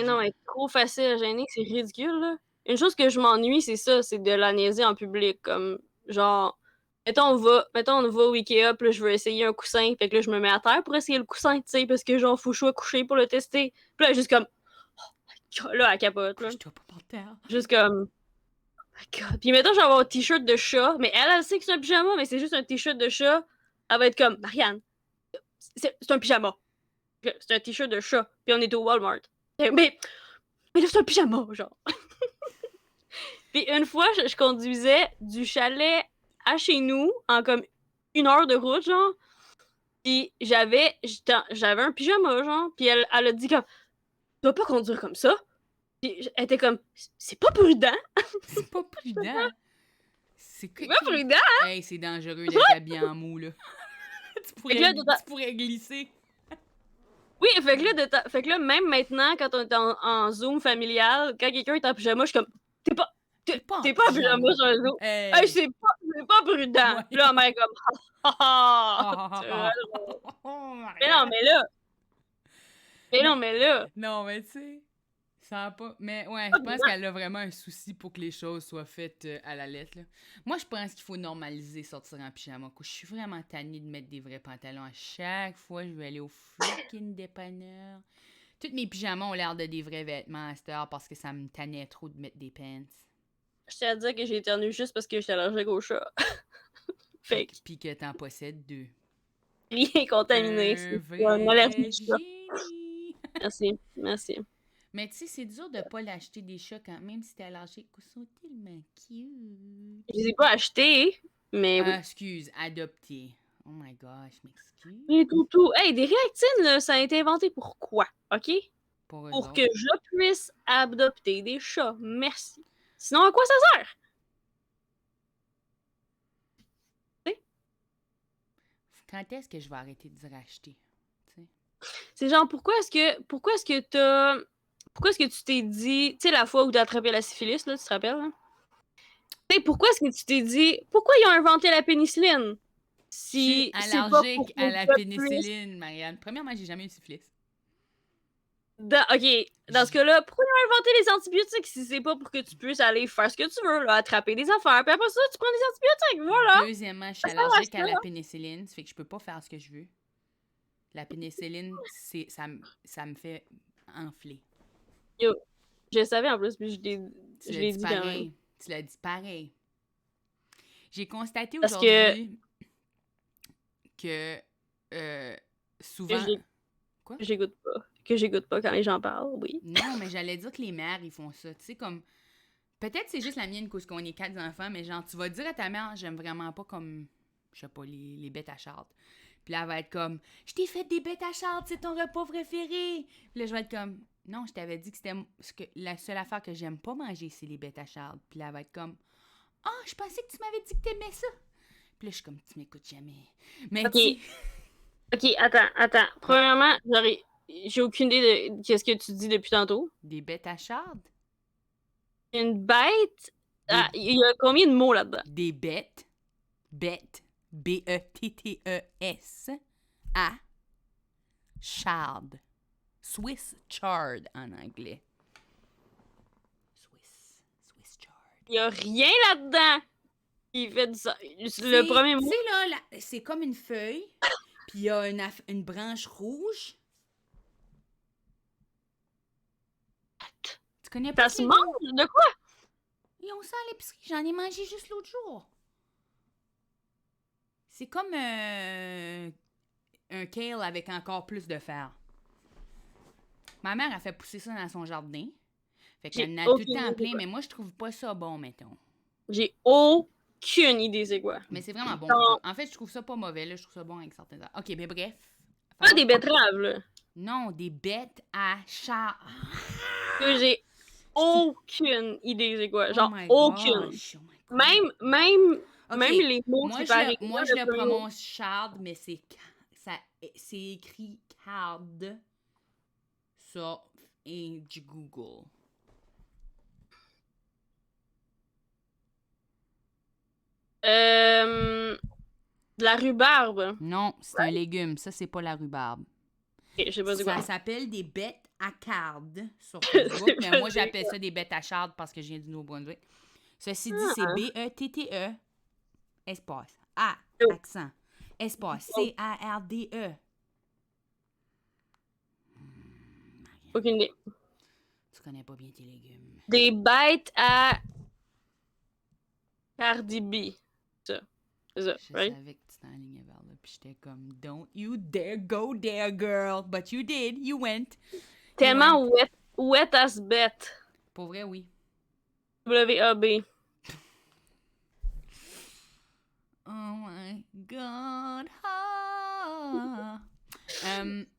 non, elle est trop facile à gêner, c'est ridicule, là. Une chose que je m'ennuie, c'est ça, c'est de la niaiser en public, comme, genre, mettons, on va au Ikea, puis là, je veux essayer un coussin, fait que là, je me mets à terre pour essayer le coussin, tu sais, parce que, genre, faut que je sois couché pour le tester. Puis là, juste comme, là, elle capote, là. je dois pas par terre. Juste comme, my God. Puis mettons, je vais avoir un t-shirt de chat, mais elle sait que c'est un pyjama, mais c'est juste un t-shirt de chat. Elle va être comme, Marianne, c'est un pyjama. C'est un t-shirt de chat, puis on est au Walmart. Mais là, c'est un pyjama, genre. Puis une fois, je conduisais du chalet à chez nous en comme 1 heure de route, genre. Puis j'avais un pyjama, genre. Puis elle a dit comme, tu vas pas conduire comme ça. Puis elle était comme, c'est pas prudent. C'est pas prudent. C'est C'est pas prudent. Hey, c'est dangereux d'être habillé en mou, là. tu pourrais glisser. Oui, fait que là, même maintenant, quand on est en Zoom familial, quand quelqu'un est en pyjama, je suis comme, t'es pas en pyjama sur un Zoom. Hey, c'est pas prudent. Ouais. Puis là, ma mère est comme, mais non, mais là. Non, mais tu sais, ça a pas. Mais ouais, je pense qu'elle a vraiment un souci pour que les choses soient faites à la lettre, là. Moi, je pense qu'il faut normaliser sortir en pyjama. Je suis vraiment tannée de mettre des vrais pantalons à chaque fois. Je vais aller au freaking dépanneur. Tous mes pyjamas ont l'air de des vrais vêtements à cette heure parce que ça me tannait trop de mettre des pants. Je tiens à dire que j'ai éternué juste parce que j'étais allergique au chat. Fake. Puis que t'en possèdes 2. Rien contaminé. C'est une allergie de chat. Génie! Merci. Mais tu sais, c'est dur de pas l'acheter des chats quand même si t'es allergique. Ils sont tellement cute. Je les ai pas achetés, mais oui. Excuse, adopté. Oh my gosh, m'excuse. Les toutous. Hey, des réactines, là, ça a été inventé pour quoi? OK? Pour que je puisse adopter des chats. Merci. Sinon, à quoi ça sert? Quand est-ce que je vais arrêter de dire acheter? C'est genre, pourquoi est-ce que tu t'es dit, tu sais, la fois où t'as attrapé la syphilis, là, tu te rappelles, hein? Tu sais, pourquoi est-ce que tu t'es dit, pourquoi ils ont inventé la pénicilline? Si je suis allergique à la pénicilline, Marianne. Premièrement, j'ai jamais eu de syphilis. OK, dans ce cas-là, pourquoi ils ont inventé les antibiotiques si c'est pas pour que tu puisses aller faire ce que tu veux, là, attraper des affaires, puis après ça, tu prends des antibiotiques, voilà! Deuxièmement, je suis allergique à la pénicilline, ça fait que je peux pas faire ce que je veux. La pénicilline, ça me fait enfler. Yo, je le savais en plus, puis je l'ai dit pareil. Tu l'as dit pareil. J'ai constaté aujourd'hui que souvent... Quoi? Que j'écoute pas quand les gens parlent, oui. Non, mais j'allais dire que les mères, ils font ça. Tu sais, comme... Peut-être c'est juste la mienne parce qu'on est 4 enfants, mais genre, tu vas dire à ta mère, j'aime vraiment pas comme, je sais pas, les bêtes à charde. Puis là, elle va être comme, je t'ai fait des bêtes à charde, c'est ton repas préféré. Puis là, je vais être comme, non, je t'avais dit que c'était la seule affaire que j'aime pas manger, c'est les bêtes à charde. Puis là, elle va être comme, je pensais que tu m'avais dit que t'aimais ça. Puis là, je suis comme, tu m'écoutes jamais. Mais OK, attends. Premièrement, j'ai aucune idée de qu'est-ce que tu dis depuis tantôt. Des bêtes à charde? Une bête? Il y a combien de mots là-dedans? Des bêtes. Bêtes. B-E-T-T-E-S. À chard. Swiss chard en anglais. Swiss chard. Il y a rien là-dedans qui fait du sens. Le premier mot. Tu sais, là, c'est comme une feuille, puis il y a une branche rouge. Tu connais pas ça se mange? De quoi? Ils ont ça à l'épicerie. J'en ai mangé juste l'autre jour. C'est comme un kale avec encore plus de fer. Ma mère a fait pousser ça dans son jardin. Fait qu'elle en a tout le temps plein, mais moi, je trouve pas ça bon, mettons. J'ai aucune idée c'est quoi. Mais c'est vraiment bon. En fait, je trouve ça pas mauvais, là. Je trouve ça bon avec certaines... OK, mais bref. Pas des betteraves, là. Non, des bêtes à chat. J'ai aucune idée c'est quoi. Genre, aucune. Même les mots séparés. Moi, je le prononce chard, mais c'est écrit card. Ça, et du Google. De De la rhubarbe. Non, c'est un légume. Ça, c'est pas la rhubarbe. Ok, je sais pas c'est Ça quoi. s'appelle des bêtes à cardes sur Facebook, mais moi, j'appelle ça des bêtes à chardes parce que je viens du Nouveau-Brunswick. Ceci dit, c'est Ah. B-E-T-T-E, espace, A, Oh. accent, espace, C-A-R-D-E. Aucune idée. Tu connais pas bien tes légumes. Des bêtes à Cardi B. Ça. C'est ça, Je right? savais que tu t'enlignais vers là, puis j'étais comme, don't you dare go there, girl. But you did, you went. Tellement wet as bête. Pour vrai, oui. W-A-B. Oh my god. Ah.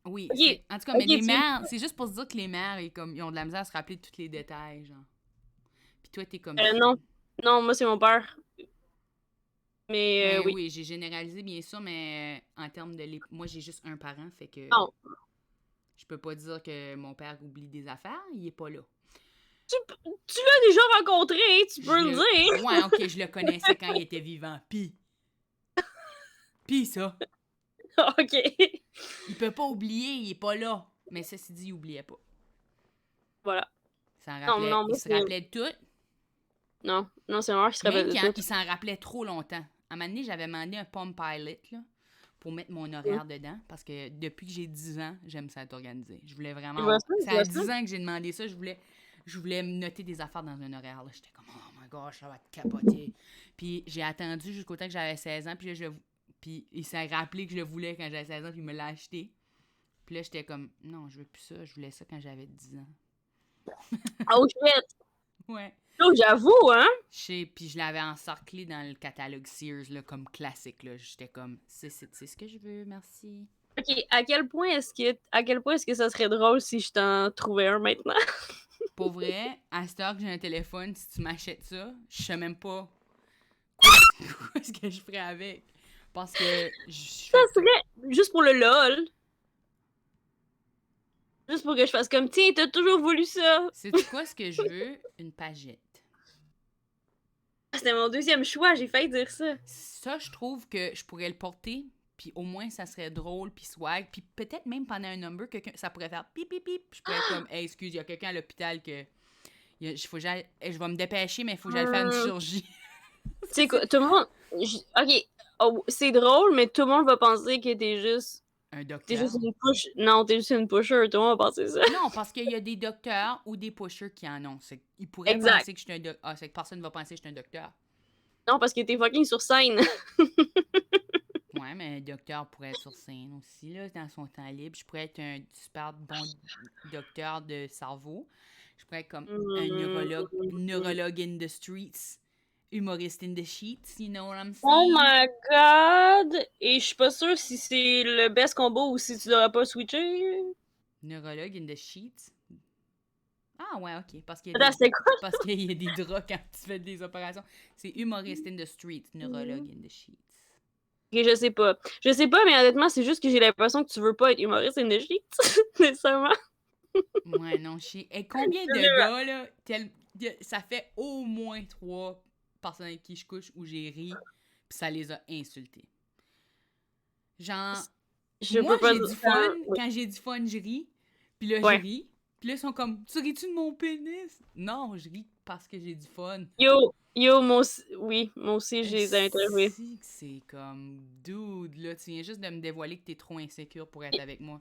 Oui. Ok. En tout cas, Ok, mais les tu- mères, c'est juste pour se dire que les mères, ils ont de la misère à se rappeler de tous les détails, genre. Puis toi, t'es comme... Non. Non, moi, c'est mon père. Mais Ben oui. oui, j'ai généralisé, bien sûr, mais en termes de... Moi, j'ai juste un parent, fait que... Non. Je peux pas dire que mon père oublie des affaires, il est pas là. Tu l'as déjà rencontré, tu peux le dire. Ouais, ok, je le connaissais quand il était vivant. Pis ça. Ok. Il peut pas oublier, il est pas là. Mais ceci dit, il oubliait pas. Voilà. Il Non, moi, se rappelait de tout. Non, c'est moi qui se rappelle Même de quand tout. il s'en rappelait trop longtemps. À un moment donné, j'avais demandé un Palm Pilot là, pour mettre mon horaire dedans. Parce que depuis que j'ai 10 ans, j'aime ça être organisé. Je voulais vraiment. Tu vois ça, C'est à 10 ans que j'ai demandé ça. Je voulais me noter des affaires dans un horaire. Là. J'étais comme, oh my gosh, ça va te capoter. Puis j'ai attendu jusqu'au temps que j'avais 16 ans. Puis il s'est rappelé que je le voulais quand j'avais 16 ans. Puis il me l'a acheté. Puis là, j'étais comme, non, je veux plus ça. Je voulais ça quand j'avais 10 ans. Oh shit! Ouais. Oh, j'avoue, hein? Puis je l'avais encerclé dans le catalogue Sears, là, comme classique. Là. J'étais comme, c'est ce que je veux, merci. Ok, à quel point est-ce que ça serait drôle si je t'en trouvais un maintenant? Pour vrai, à cette heure que j'ai un téléphone, si tu m'achètes ça, je sais même pas quoi est-ce que je ferais avec. Parce que Ça serait juste pour le LOL. Juste pour que je fasse comme, tiens, t'as toujours voulu ça. Sais-tu quoi ce que je veux? Une pagette. C'était mon deuxième choix, j'ai failli dire ça. Ça, je trouve que je pourrais le porter, puis au moins ça serait drôle, puis swag, puis peut-être même pendant un number, ça pourrait faire pip pip pip. Je pourrais être comme, hey, excuse, il y a quelqu'un à l'hôpital que. Je vais me dépêcher, mais il faut que j'aille faire une chirurgie. Tu sais quoi, tout le monde. Ok, oh, c'est drôle, mais tout le monde va penser que t'es juste. Un docteur. T'es juste une push. Non, t'es juste une pusher, tout le monde va penser ça. Non, parce qu'il y a des docteurs ou des pushers qui en ont. Ils pourraient Exact. penser que je suis un docteur. Ah, c'est que personne ne va penser que je suis un docteur. Non, parce que t'es fucking sur scène. Ouais, mais un docteur pourrait être sur scène aussi, là, dans son temps libre. Je pourrais être un super bon docteur de cerveau. Je pourrais être comme un neurologue in the streets, humoriste in the sheets, you know what I'm saying? Oh my god! Et je suis pas sûre si c'est le best combo ou si tu devrais pas switcher. Neurologue in the sheets? Ah ouais, ok. Parce qu'il y Attends, c'est quoi? parce qu'il y a des draps quand tu fais des opérations. C'est humoriste in the streets, neurologue in the sheets. Ok, je sais pas. Je sais pas, mais honnêtement, c'est juste que j'ai l'impression que tu veux pas être humoriste in the sheets. Nécessairement. Ouais, non, Et combien de gars, là, ça fait au moins 3 personnes avec qui je couche où j'ai ri, pis ça les a insultés. Genre, moi, j'ai du fun. Oui. Quand j'ai du fun, je ris. Puis là, Ouais. je ris. Puis là, ils sont comme, tu ris-tu de mon pénis? Non, je ris parce que j'ai du fun. Yo, moi aussi, j'ai les interviewés. C'est comme, dude, là, tu viens juste de me dévoiler que t'es trop insécure pour être avec moi.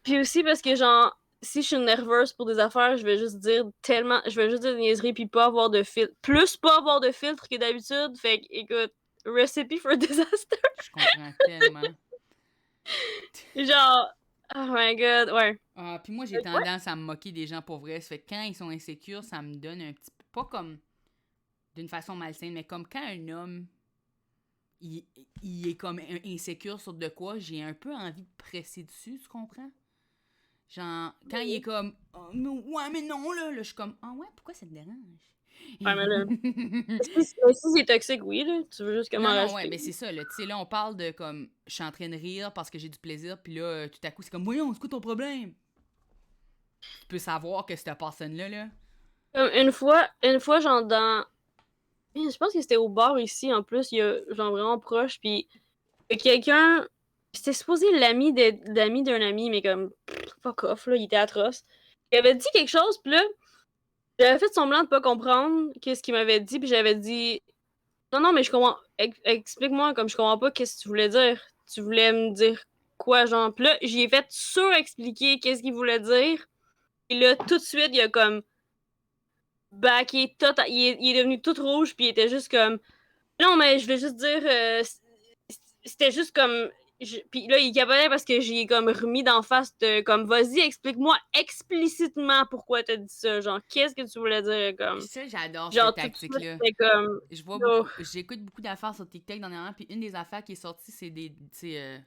Puis aussi parce que, genre, si je suis nerveuse pour des affaires, je vais juste dire des niaiseries puis pas avoir de filtre. Plus pas avoir de filtre que d'habitude. Fait que, écoute, recipe for disaster. Je comprends tellement. Genre, oh my god, ouais. Ah, puis moi, j'ai tendance à me moquer des gens pour vrai. Ça fait que quand ils sont insécures, ça me donne un petit peu. Pas comme d'une façon malsaine, mais comme quand un homme il est comme insécure sur de quoi, j'ai un peu envie de presser dessus, tu comprends? Genre, quand il est comme ouais, mais non, là, je suis comme ouais, pourquoi ça te dérange? Ouais, mais là. Si c'est toxique, oui, là. Tu veux juste comment non, ouais, mais c'est ça, là. Tu sais, là, on parle de comme, je suis en train de rire parce que j'ai du plaisir, puis là, tout à coup, c'est comme, voyons, c'est quoi ton problème? Tu peux savoir que cette personne-là, là. Comme une fois, genre, dans Je pense que c'était au bar ici, en plus, il y a genre vraiment proche, puis il y a quelqu'un, c'était supposé l'ami d'un ami, mais comme, fuck off, là, il était atroce. Il avait dit quelque chose, puis là, j'avais fait semblant de pas comprendre qu'est-ce qu'il m'avait dit, puis j'avais dit, non, mais je comprends, explique-moi, comme je comprends pas qu'est-ce que tu voulais dire. Tu voulais me dire quoi, genre, puis là, j'y ai fait surexpliquer qu'est-ce qu'il voulait dire, et là, tout de suite, il a comme backé, il est devenu tout rouge, puis il était juste comme, non, mais je voulais juste dire, c'était juste comme. Puis là, il capotait parce que j'ai comme remis d'en face de comme, vas-y, explique-moi explicitement pourquoi t'as dit ça. Genre, qu'est-ce que tu voulais dire? Comme, Ça, j'adore genre, cette tout de suite, tactique-là. c'était comme. Je vois Oh, beaucoup, j'écoute beaucoup d'affaires sur TikTok dernièrement, puis une des affaires qui est sortie, c'est des, tu sais,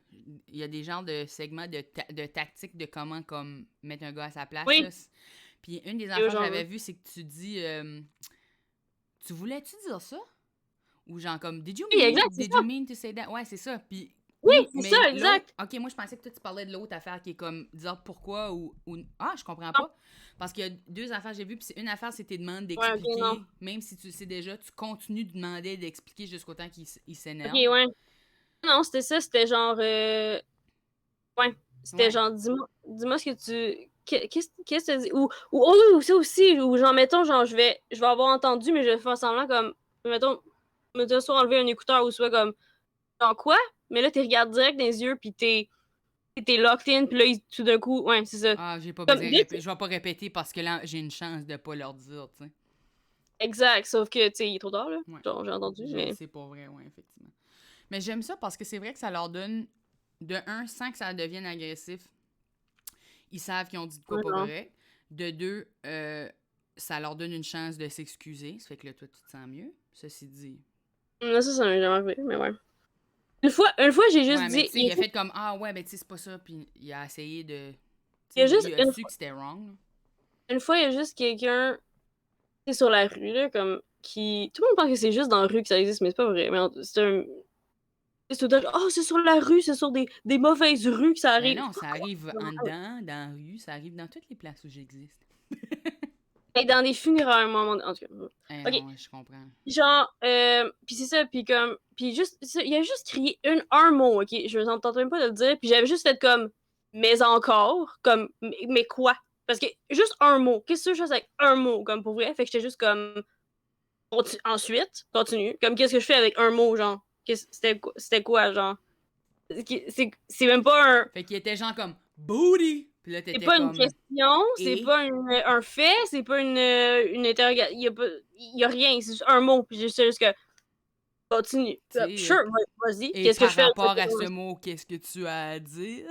il y a des genres de segments de tactiques de comment, comme, mettre un gars à sa place, là. oui, Puis une des et affaires que genre, j'avais vues, c'est que tu dis, tu voulais-tu dire ça? Ou genre comme, oui, exact, c'est did ça. you mean to say that? Ouais, c'est ça. Puis, Oui, c'est mais ça, l'autre, exact. ok, moi je pensais que toi tu parlais de l'autre affaire qui est comme, dire pourquoi ah, je comprends pas. Parce qu'il y a deux affaires que j'ai vues, puis une affaire, c'est tes demandes Ouais, ok, non. d'expliquer, même si tu le sais déjà, tu continues de demander d'expliquer jusqu'au temps qu'il Ok, s'énerve. ouais. Non, c'était ça, c'était genre. Ouais, c'était Ouais. genre, dis-moi ce que tu. Qu'est-ce que tu dis? Ou oh, oui, ou ça aussi, ou genre, mettons, genre, je vais avoir entendu, mais je vais faire semblant comme. Mettons, me dire soit enlever un écouteur ou soit comme. Genre quoi? Mais là, tu regardes direct dans les yeux, puis t'es locked in, puis là, tout d'un coup, ouais, c'est ça. Ah, j'ai pas Comme, besoin de répéter. Je vais pas répéter parce que là, j'ai une chance de pas leur dire, tu sais. exact, sauf que, tu sais, il est trop tard, là. Ouais. Genre, j'ai entendu, Je le mais. sais pas vrai, ouais, effectivement. Mais j'aime ça parce que c'est vrai que ça leur donne, de un, sans que ça devienne agressif, ils savent qu'ils ont dit de quoi Ouais, pas non. correct. De deux, ça leur donne une chance de s'excuser. Ça fait que là, toi, tu te sens mieux. Ceci dit. Ça m'est jamais arrivé, mais ouais. Une fois j'ai juste Ouais, mais tu dit. sais, il a fait comme, ah ouais, ben tu sais, c'est pas ça. Puis il a essayé de. Tu Il y sais, a juste il a su que c'était wrong. Là. une fois, il y a juste quelqu'un c'est sur la rue, là, comme, qui... Tout le monde pense que c'est juste dans la rue que ça existe, mais c'est pas vrai. Mais c'est un... C'est tout le temps, oh, c'est sur la rue, c'est sur des mauvaises rues que ça Mais arrive. non, ça Fuck off. arrive en dedans, dans la rue, ça arrive dans toutes les places où j'existe. Et dans des funérailles, moi, en tout cas. Eh OK. non, je comprends. Genre, puis c'est ça, puis comme... Puis juste, il a juste crié un mot, OK? Je me tentais même pas de le dire, puis j'avais juste fait comme, mais encore, comme, mais quoi? Parce que juste un mot, qu'est-ce que je fais avec un mot, comme pour vrai? Fait que j'étais juste comme, ensuite, continue. Comme, qu'est-ce que je fais avec un mot, genre? C'était quoi, genre? C'est même pas un. Fait qu'il était genre comme, booty! Puis là, C'est t'étais pas une comme, question, c'est et. pas un fait, c'est pas une interrogation. Y a rien, c'est juste un mot. Puis c'est juste que. Continue. Tu sais, Sure, vas-y. et Qu'est-ce que par je fais avec rapport à ce cette mot, qu'est-ce que tu as à dire?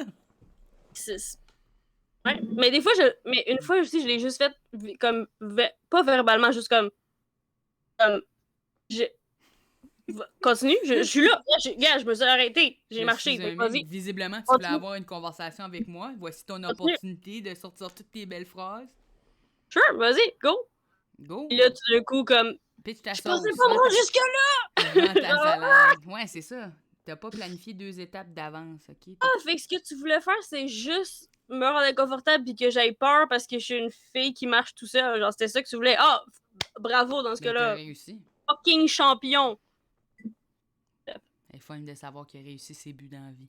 Ouais. Mais des fois, mais une fois aussi, je l'ai juste fait comme. Pas verbalement, juste comme. Comme. Je... Continue, je suis là. Gars, je me suis arrêté. J'ai Je marché. suis Fait un que mec. vas-y, Visiblement, tu voulais continue. avoir une conversation avec moi. Voici ton Continue. opportunité de sortir toutes tes belles phrases. Sure, vas-y, go. Go! Puis là, tout d'un coup, comme. Pitch ta Je pensais sauce. pas me rendre jusque-là! Vends ta Genre, salade. Ouais, c'est ça. T'as pas planifié 2 étapes d'avance, ok? fait que ce que tu voulais faire, c'est juste me rendre inconfortable puis que j'aille peur parce que je suis une fille qui marche tout seul. Genre, c'était ça que tu voulais. Ah, bravo dans ce Ben, t'as cas-là. réussi. Fucking champion. C'est fun de savoir qu'il a réussi ses buts dans la vie.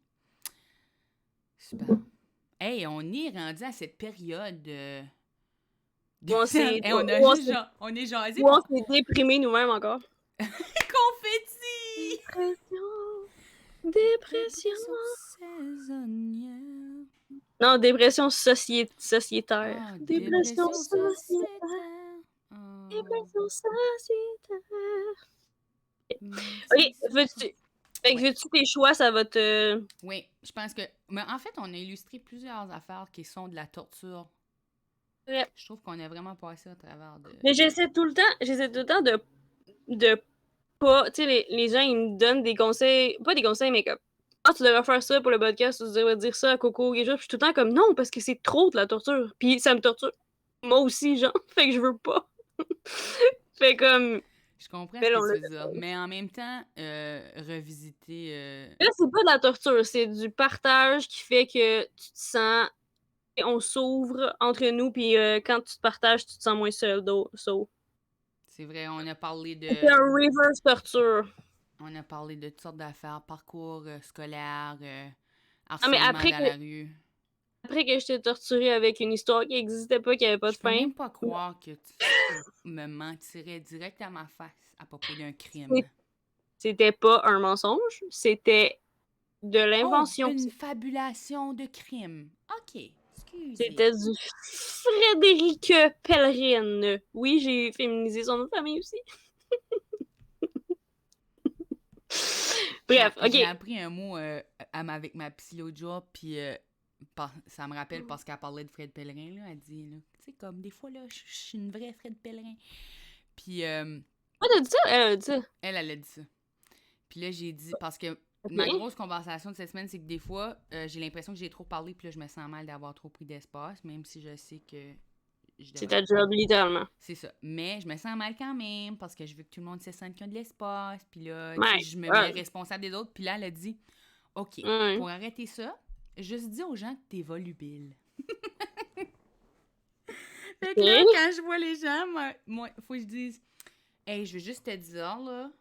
Super. Hey, on est rendu à cette période. Ou on s'est Hey, on a ou on juste s'est- genre. On est jasé, ou on bon. s'est déprimé nous-mêmes encore. Confetti! Dépression. Dépression. Dépression saisonnière. Non, dépression sociétaire. Ah, Dépression dépression sociétaire. sociétaire. Oh, Dépression sociétaire. Ok, dépression. fait que Ouais. veux-tu tes choix, ça va te. Oui, je pense que. Mais en fait, on a illustré plusieurs affaires qui sont de la torture. Ouais. Je trouve qu'on a vraiment passé au travers de. Mais j'essaie tout le temps de pas. Tu sais, les gens, ils me donnent des conseils. Pas des conseils, mais comme. Ah, tu devrais faire ça pour le podcast, tu devrais dire ça à Coco et je suis tout le temps comme non, parce que c'est trop de la torture. Puis ça me torture. Moi aussi, genre. Fait que je veux pas. Fait comme. Je comprends ce Mais que là, on l'a tu veux fait. dire. Mais en même temps, revisiter. Là, c'est pas de la torture, c'est du partage qui fait que tu te sens. On s'ouvre entre nous, puis quand tu te partages, tu te sens moins seul. So. C'est vrai, on a parlé de... C'est un reverse torture. On a parlé de toutes sortes d'affaires, parcours scolaire, mais harcèlement après dans que, la rue. après que je t'ai torturé avec une histoire qui n'existait pas, qui avait pas Je de peux fin, même pas croire que tu me mentirais direct à ma face à propos d'un crime. c'était pas un mensonge, c'était de Oh, l'invention. une fabulation de crime. OK, excusez. C'était du Frédéric Pellerin. Oui, j'ai féminisé son nom de famille aussi. Bref, J'ai ok. appris un mot avec ma psy l'autre jour, puis ça me rappelle parce qu'elle parlait de Fred Pellerin, là. Elle dit, là, tu sais, comme des fois, là, je suis une vraie Fred Pellerin. Puis Toi, t'as dit ça? Elle a dit ça. elle a dit ça. Puis là, j'ai dit, parce que Ok. ma grosse conversation de cette semaine, c'est que des fois, j'ai l'impression que j'ai trop parlé, puis là, je me sens mal d'avoir trop pris d'espace, même si je sais que je C'est devrais. ta job, littéralement. C'est ça. Mais je me sens mal quand même, parce que je veux que tout le monde se sente qu'il y a de l'espace, puis là, tu Ouais. sais, je me mets responsable des autres, puis là, elle a dit, OK, Ouais. pour arrêter ça, juste dis aux gens que t'es volubile. Fait que là, quand je vois les gens, moi, faut que je dise, hey, je veux juste te dire, là,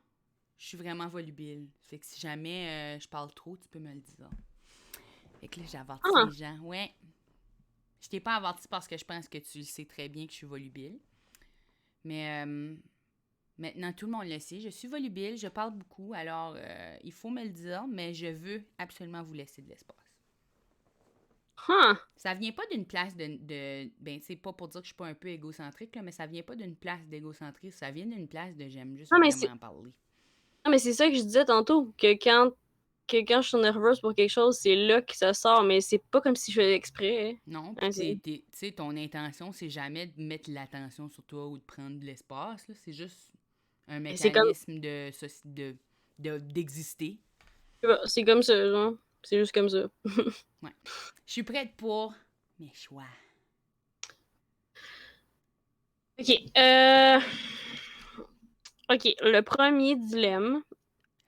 je suis vraiment volubile. Fait que si jamais je parle trop, tu peux me le dire. Fait que là, j'avertis les gens. Ouais. Je t'ai pas averti parce que je pense que tu le sais très bien que je suis volubile. Mais maintenant, tout le monde le sait. Je suis volubile, je parle beaucoup. Alors, il faut me le dire, mais je veux absolument vous laisser de l'espace. Ça vient pas d'une place de ben, c'est pas pour dire que je suis pas un peu égocentrique, là, mais ça vient pas d'une place d'égocentrisme. Ça vient d'une place de j'aime juste vraiment parler. Non, mais c'est ça que je disais tantôt, que quand je suis nerveuse pour quelque chose, c'est là que ça sort, mais c'est pas comme si je faisais exprès. Non, Hein, tu sais, ton intention, c'est jamais de mettre l'attention sur toi ou de prendre de l'espace. C'est juste un mécanisme d'exister. C'est comme ça, genre. C'est juste comme ça. Ouais. Je suis prête pour mes choix. OK. OK, le premier dilemme,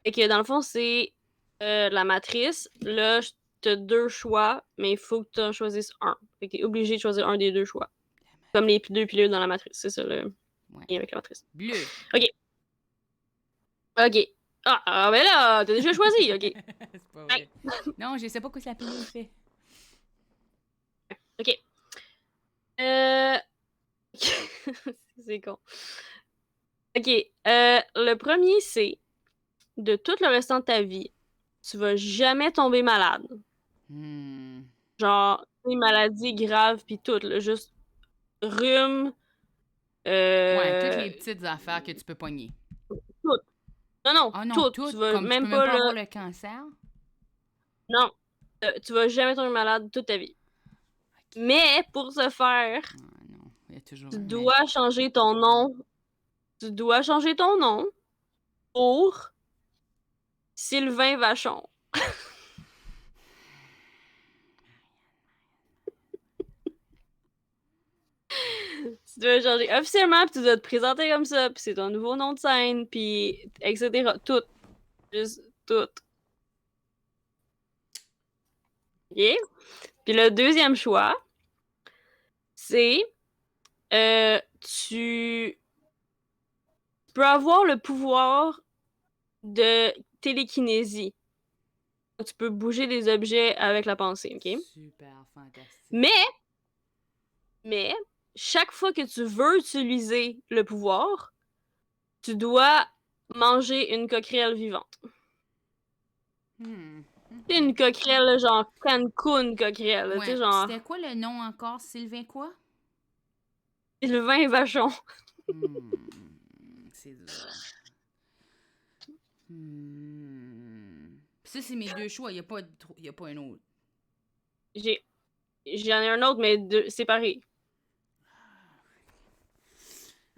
c'est que dans le fond, c'est la matrice. Là, t'as deux choix, mais il faut que tu en choisisses un. Fait que t'es obligé de choisir un des deux choix. Comme les deux pilules dans la matrice. C'est ça, le lien avec la matrice. Bleu. OK. OK. Ah, ben là, t'as déjà choisi, OK. C'est pas vrai. Non, je sais pas quoi la pilule fait. OK. C'est con. OK. Le premier, c'est de tout le restant de ta vie, tu vas jamais tomber malade. Genre, des maladies graves pis tout, là, juste rhume. Ouais, toutes les petites affaires que tu peux pogner. Toutes. Non, tout. Tu vas Comme même tu peux même pas là... avoir le cancer. Non. Tu vas jamais tomber malade toute ta vie. Okay. Mais pour ce faire, non. Il y a toujours tu dois changer ton nom. Tu dois changer ton nom pour Sylvain Vachon. Tu dois changer officiellement, puis tu dois te présenter comme ça, puis c'est ton nouveau nom de scène, puis etc. Tout. Juste tout. OK? Puis le deuxième choix, c'est tu peux avoir le pouvoir de télékinésie. Tu peux bouger des objets avec la pensée, OK? Super fantastique. Mais, chaque fois que tu veux utiliser le pouvoir, tu dois manger une coquerelle vivante. C'est une coquerelle, genre Cancun coquerelle, ouais. tu sais, genre... C'était quoi le nom encore? Sylvain quoi? Sylvain Vachon. C'est dur. Ça, c'est mes deux choix. Il n'y a pas un autre. J'en ai un autre, mais séparé.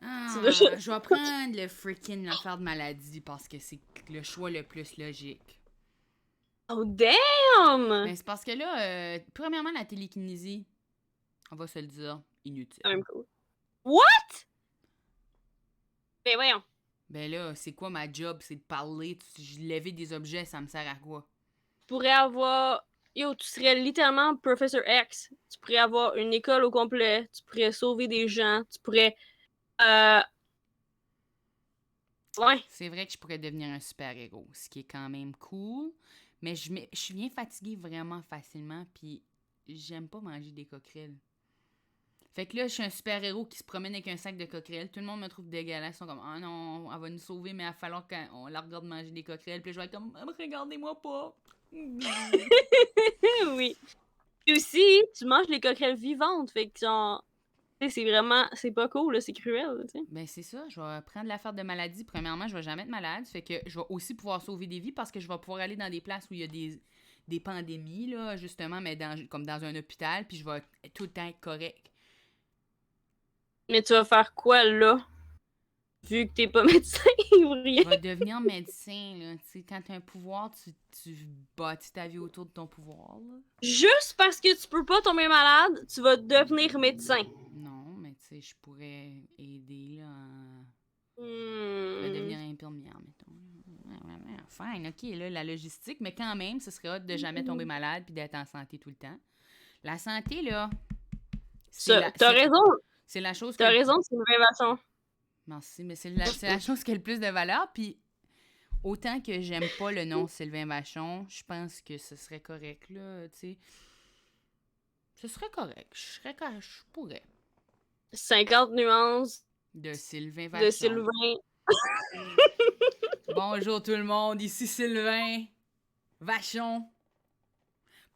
Je vais prendre le freaking l'affaire de maladie parce que c'est le choix le plus logique. Oh, damn! Ben, c'est parce que là, premièrement, la télékinésie, on va se le dire, inutile. Quand même cool. What? Ben voyons. Ben là, c'est quoi ma job? C'est de parler. Je levais des objets, ça me sert à quoi? Tu pourrais avoir... Yo, tu serais littéralement Professor X. Tu pourrais avoir une école au complet. Tu pourrais sauver des gens. Tu pourrais... Ouais. C'est vrai que je pourrais devenir un super-héros, ce qui est quand même cool. Mais je viens fatiguée vraiment facilement, puis j'aime pas manger des coquerelles. Fait que là, je suis un super-héros qui se promène avec un sac de coquerelles. Tout le monde me trouve dégueulasse. Ils sont comme, ah non, elle va nous sauver, mais il va falloir qu'on la regarde manger des coquerelles. Puis je vais être comme, regardez-moi pas. Oui. Puis aussi, tu manges les coquerelles vivantes. Fait que genre, tu sais, c'est vraiment, c'est pas cool, là, c'est cruel, tu sais. Ben c'est ça, je vais prendre l'affaire de maladie. Premièrement, je vais jamais être malade. Fait que je vais aussi pouvoir sauver des vies parce que je vais pouvoir aller dans des places où il y a des pandémies, là, justement, mais comme dans un hôpital. Puis je vais tout le temps être correct. Mais tu vas faire quoi, là? Vu que t'es pas médecin ou rien. Je vais devenir médecin, là. Tu sais, quand t'as un pouvoir, tu bâtis ta vie autour de ton pouvoir, là. Juste parce que tu peux pas tomber malade, tu vas devenir médecin. Non, mais tu sais, je pourrais aider, là, Je pourrais devenir infirmière, mettons. Fine, ok, là, la logistique, mais quand même, ce serait hot de jamais tomber malade puis d'être en santé tout le temps. La santé, là, T'as raison, c'est la chose t'as raison, c'est une innovation. Merci, mais c'est la chose qui a le plus de valeur, puis autant que j'aime pas le nom Sylvain Vachon, je pense que ce serait correct, là, tu sais. Ce serait correct. Je pourrais. 50 nuances De Sylvain de Vachon. Sylvain. Bonjour tout le monde, ici Sylvain Vachon.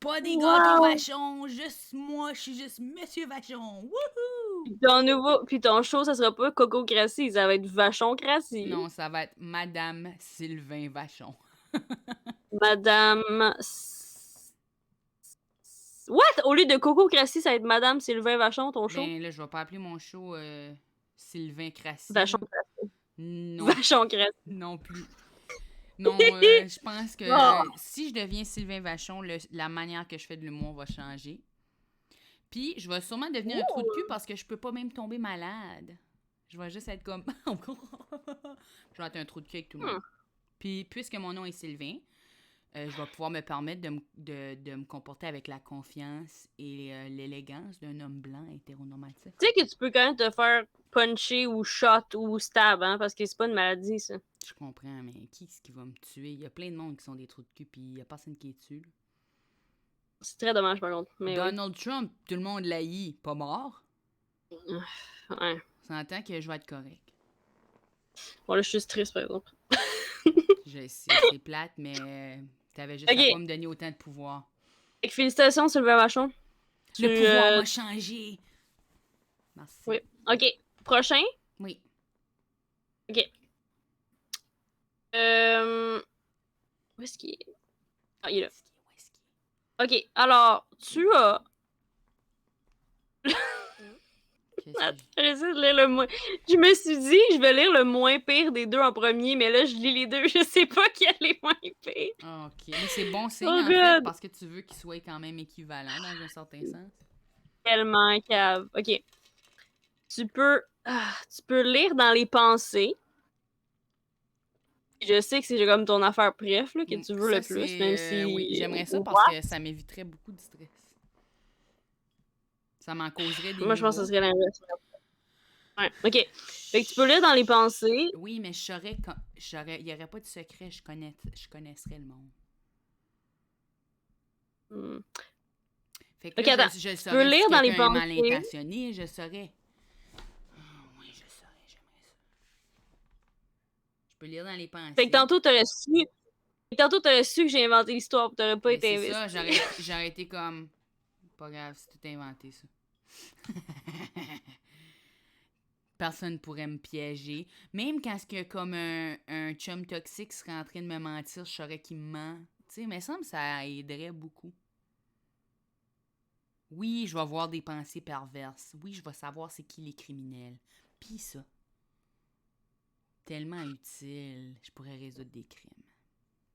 Pas des Wow! gâteaux Vachon, juste moi, je suis juste Monsieur Vachon. Wouhou! Puis ton show, ça sera pas Coco Grassi, ça va être Vachon Grassi. Non, ça va être Madame Sylvain Vachon. Madame... What? Au lieu de Coco Grassi, ça va être Madame Sylvain Vachon, ton show? Ben là, je vais pas appeler mon show Sylvain Crassi. Vachon là. Grassi. Non. Vachon Grassi. Non plus. Non, je pense que Oh. si je deviens Sylvain Vachon, la manière que je fais de l'humour va changer. Puis, je vais sûrement devenir un trou de cul parce que je peux pas même tomber malade. Je vais juste être comme... je vais être un trou de cul avec tout le monde. Puis, puisque mon nom est Sylvain, je vais pouvoir me permettre de me comporter avec la confiance et l'élégance d'un homme blanc hétéronormatif. Tu sais que tu peux quand même te faire puncher ou shot ou stab, hein, parce que c'est pas une maladie, ça. Je comprends, mais qui est-ce qui va me tuer? Il y a plein de monde qui sont des trous de cul, puis il y a personne qui est dessus. Là. C'est très dommage, par contre. Mais Donald Trump, tout le monde l'haït, pas mort. Ouais. Ça entend que je vais être correct. Bon, là, je suis juste triste, par exemple. Je sais, c'est plate, mais t'avais juste à pas me donner autant de pouvoir. Fait que félicitations, Sylvain Vachon. Le pouvoir m'a changé. Merci. Oui. OK. Prochain? Oui. OK. Où est-ce qu'il est? Ah, il est là. OK. Alors, tu as... J'essaie de lire le moins. Je me suis dit, je vais lire le moins pire des deux en premier, mais là, je lis les deux. Je sais pas quel est moins pire. OK. Mais c'est bon signe, en fait, parce que tu veux qu'ils soient quand même équivalents dans un certain sens. Tellement cave. OK. Tu peux lire dans les pensées. Je sais que c'est comme ton affaire préf là, que tu veux ça, le plus, même si... Oui, j'aimerais ça parce que ça m'éviterait beaucoup de stress. Ça m'en causerait des Moi, je pense que ce serait l'inverse. Ouais, OK. Fait que tu peux lire dans les pensées. Oui, mais je saurais il n'y aurait pas de secret, je connaisserais le monde. Fait que là, attends, je tu peux lire dans les pensées. Mal intentionné, je saurais. Oui, je saurais, j'aimerais ça. Je peux lire dans les pensées. Fait que tantôt, t'aurais su que j'ai inventé l'histoire, pis t'aurais pas été investi. C'est ça, j'aurais été comme... Pas grave, c'est tout inventé, ça. Personne pourrait me piéger. Même quand ce que comme un chum toxique serait en train de me mentir, je saurais qu'il me ment. Tu sais, mais ça me semble ça aiderait beaucoup. Oui, je vais avoir des pensées perverses. Oui, je vais savoir c'est qui les criminels. Puis ça. Tellement utile. Je pourrais résoudre des crimes.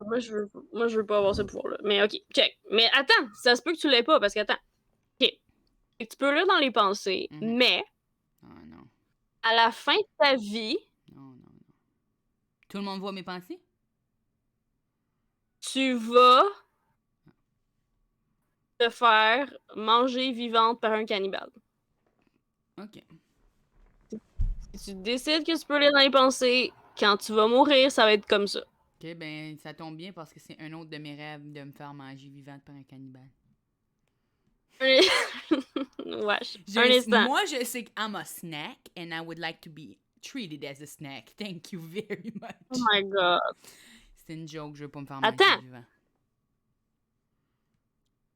Moi, je veux pas avoir ce pouvoir-là. Mais OK, check. Mais attends, ça se peut que tu l'aies pas, parce que attends. OK. Tu peux lire dans les pensées, mais... Oh non. À la fin de ta vie... Non. Tout le monde voit mes pensées? Tu vas te faire manger vivante par un cannibale. OK. Si tu décides que tu peux lire dans les pensées, quand tu vas mourir, ça va être comme ça. Ok, ben, ça tombe bien parce que c'est un autre de mes rêves de me faire manger vivante par un cannibale. Wesh. Un instant. Moi, je sais que I'm a snack and I would like to be treated as a snack. Thank you very much. Oh my god. C'est une joke, je veux pas me faire manger Attends. vivant.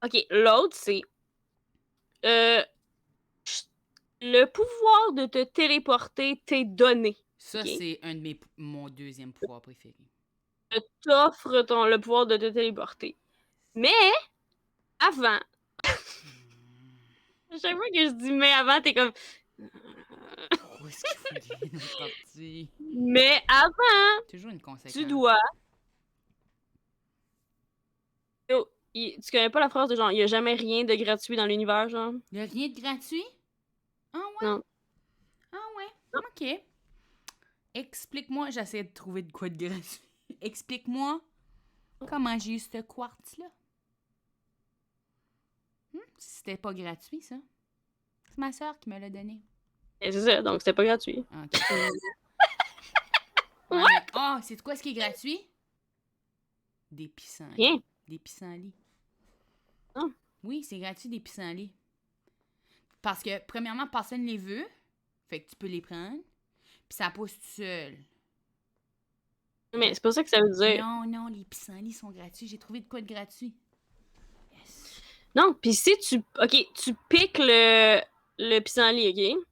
Ok, l'autre, c'est... le pouvoir de te téléporter t'est donné. Ça, ok? c'est mon deuxième pouvoir préféré. Je t'offre le pouvoir de te téléporter. Mais, avant... Chaque fois que je dis « mais avant », t'es comme... Où est-ce qu'il faut nous partir? Mais avant, Toujours une conséquence. tu dois... Yo, tu connais pas la phrase de genre « il y a jamais rien de gratuit dans l'univers », genre? Il y a rien de gratuit? Ah ouais? Non. Ah ouais? Ok. Explique-moi, j'essaie de trouver de quoi de gratuit. Explique-moi comment j'ai eu ce quartz-là. C'était pas gratuit, ça. C'est ma soeur qui me l'a donné. Et c'est ça, donc c'était pas gratuit. Ah, ok. Ouais, mais... Oh, c'est quoi ce qui est gratuit? Des pissenlits. Rien. Des pissenlits. Ah. Oui, c'est gratuit des pissenlits. Parce que, premièrement, personne les veut. Fait que tu peux les prendre. Puis ça pousse tout seul. Mais c'est pas ça que ça veut dire. Non, les pissenlits sont gratuits. J'ai trouvé de quoi de gratuit. Yes. Non, pis si tu... Ok, tu piques le pissenlit, ok?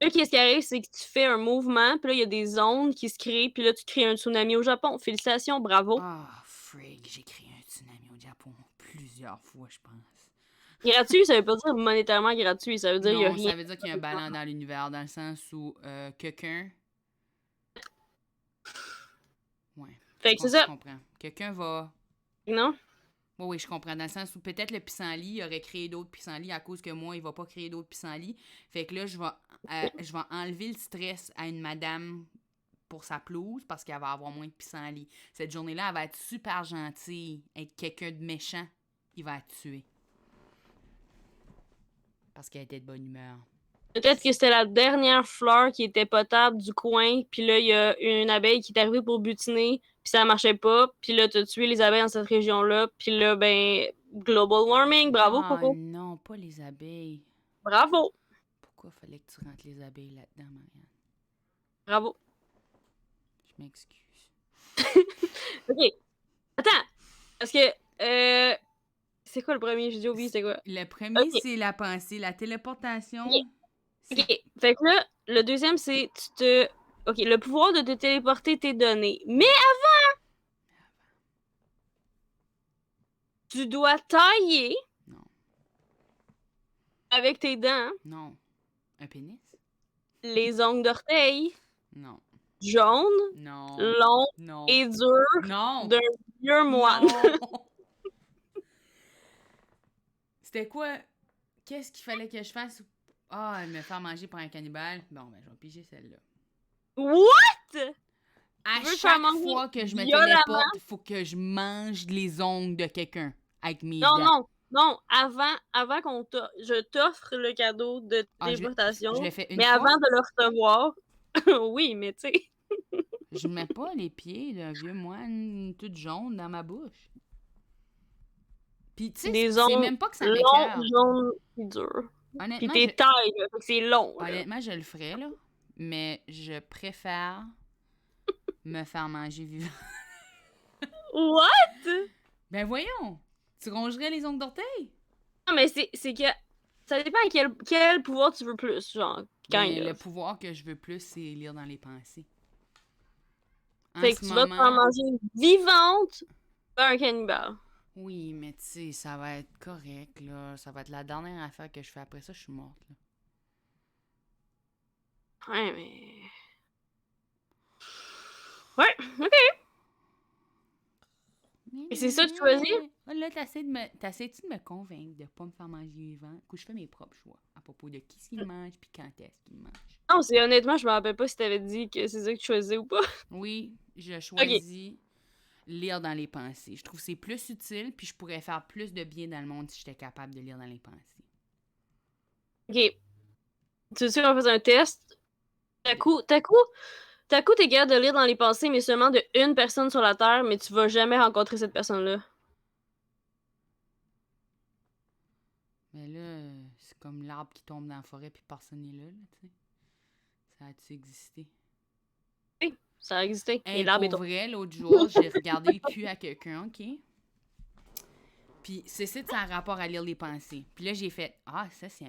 Là, qu'est-ce qui arrive, c'est que tu fais un mouvement, puis là, il y a des ondes qui se créent, puis là, tu crées un tsunami au Japon. Félicitations, bravo. Ah, frig, j'ai créé un tsunami au Japon plusieurs fois, je pense. Gratuit, ça veut pas dire monétairement gratuit, ça veut dire qu'il y a Non, rien. ça veut dire qu'il y a un ballon dans l'univers, dans le sens où quelqu'un... Ouais. Fait que c'est ça. Je comprends. Quelqu'un va... Non? Oui, je comprends. Dans le sens où peut-être le pissenlit aurait créé d'autres pissenlits à cause que moi, il va pas créer d'autres pissenlits. Fait que là, je vais enlever le stress à une madame pour sa pelouse parce qu'elle va avoir moins de pissenlits. Cette journée-là, elle va être super gentille. Être quelqu'un de méchant, il va la tuer. Parce qu'elle était de bonne humeur. Peut-être que c'était la dernière fleur qui était potable du coin, puis là, il y a une abeille qui est arrivée pour butiner, puis ça marchait pas, puis là, t'as tué les abeilles dans cette région-là, puis là, ben, global warming, bravo, Coco. Non, pas les abeilles. Bravo. Pourquoi fallait que tu rentres les abeilles là-dedans, Marianne? Bravo. Je m'excuse. OK. Attends. Parce que, c'est quoi le premier? J'ai dit oublié, c'est quoi? Le premier, Ok. c'est la pensée. La téléportation... OK. Fait que là, le deuxième, c'est OK, le pouvoir de te téléporter t'est donné. Mais avant, tu dois tailler Non. avec tes dents Non. Un pénis? les ongles d'orteil Non. jaunes, Non. longs Non. et durs Non. d'un vieux moine. Non. C'était quoi? Qu'est-ce qu'il fallait que je fasse? Ah, me faire manger par un cannibale. Bon, ben, je vais piger celle-là. What? À veux chaque faire manger fois que je me violemment? téléporte, il faut que je mange les ongles de quelqu'un avec mes Non, dents. non, non. Avant je t'offre le cadeau de Ah, téléportation. je le fais une mais fois? avant de le recevoir, oui, mais tu sais. Je mets pas les pieds d'un vieux moine tout jaune dans ma bouche. Puis, tu sais, Des c'est ongles même pas que ça longs, m'écoeure. jaunes et durs. Puis Honnêtement, t'es taille, là, fait que c'est long. Là. honnêtement, je le ferais, là. Mais je préfère me faire manger vivant. What? Ben voyons! Tu rongerais les ongles d'orteil? Non, mais c'est que ça dépend à quel pouvoir tu veux plus, genre. Ben, le pouvoir que je veux plus, c'est lire dans les pensées. Fait que tu vas te faire manger vivante par un cannibale. Oui, mais tu sais, ça va être correct, là. Ça va être la dernière affaire que je fais. Après ça, je suis morte, là. Ouais, mais... Ouais, OK. Et c'est ça que tu choisis? Là, t'essaies-tu de me convaincre de pas me faire manger vivant? Que je fais mes propres choix à propos de qui qu'il mange puis quand est-ce qu'il mange. Non, c'est honnêtement, je me rappelle pas si t'avais dit que c'est ça que tu choisais ou pas. Oui, je choisis lire dans les pensées. Je trouve que c'est plus utile puis je pourrais faire plus de bien dans le monde si j'étais capable de lire dans les pensées. OK. Tu veux qu'on fasse un test? T'as coup, T'as coup, t'es capable de lire dans les pensées, mais seulement de une personne sur la Terre, mais tu vas jamais rencontrer cette personne-là. Mais là, c'est comme l'arbre qui tombe dans la forêt puis personne n'est là, tu sais. Ça a-tu existé? Oui, ça a existé. Et Hey, l'arbre est pour tombé. vrai, l'autre jour, j'ai regardé le cul à quelqu'un, OK? Puis ceci, c'est un rapport à lire les pensées. Puis là, j'ai fait, ah, ça, c'est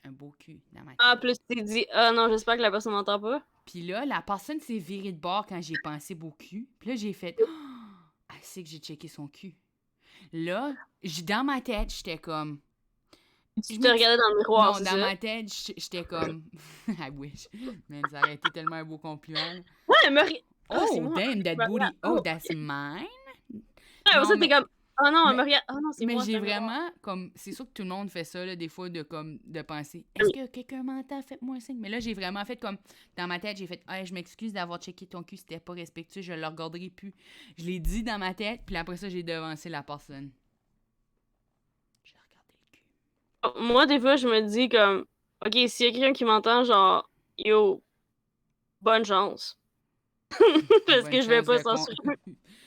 un beau cul dans ma Ah, tête. plus tu t'es dit, ah non, j'espère que la personne m'entend pas. Puis là, la personne s'est virée de bord quand j'ai pensé beau cul. Puis là, j'ai fait, ah, c'est que j'ai checké son cul. Là, dans ma tête, j'étais comme, Tu je te me dis, regardais dans le miroir, non, c'est dans ça? ma tête, j'étais comme, I wish. Man, ça aurait été tellement un beau compliment. Là. Ouais, elle me regarde. Ah, c'est Oh, moi. damn, that Elle me booty. regarde. Oh, that's mine. Ouais, pour Non, ça, t'es comme, oh non, elle me mais, regarde. Oh non, c'est mais moi, c'est j'ai un miroir. vraiment, comme, c'est sûr que tout le monde fait ça, là, des fois, de penser, est-ce Oui. que quelqu'un m'entend? Faites-moi un signe. Mais là, j'ai vraiment fait comme, dans ma tête, j'ai fait, hey, je m'excuse d'avoir checké ton cul, c'était pas respectueux, je le regarderai plus. Je l'ai dit dans ma tête, puis après ça, j'ai devancé la personne. J'ai regardé le cul. Moi, des fois, je me dis comme, ok, s'il y a quelqu'un qui m'entend, genre, yo, bonne chance. Parce Bonne que je vais chance pas de censurer.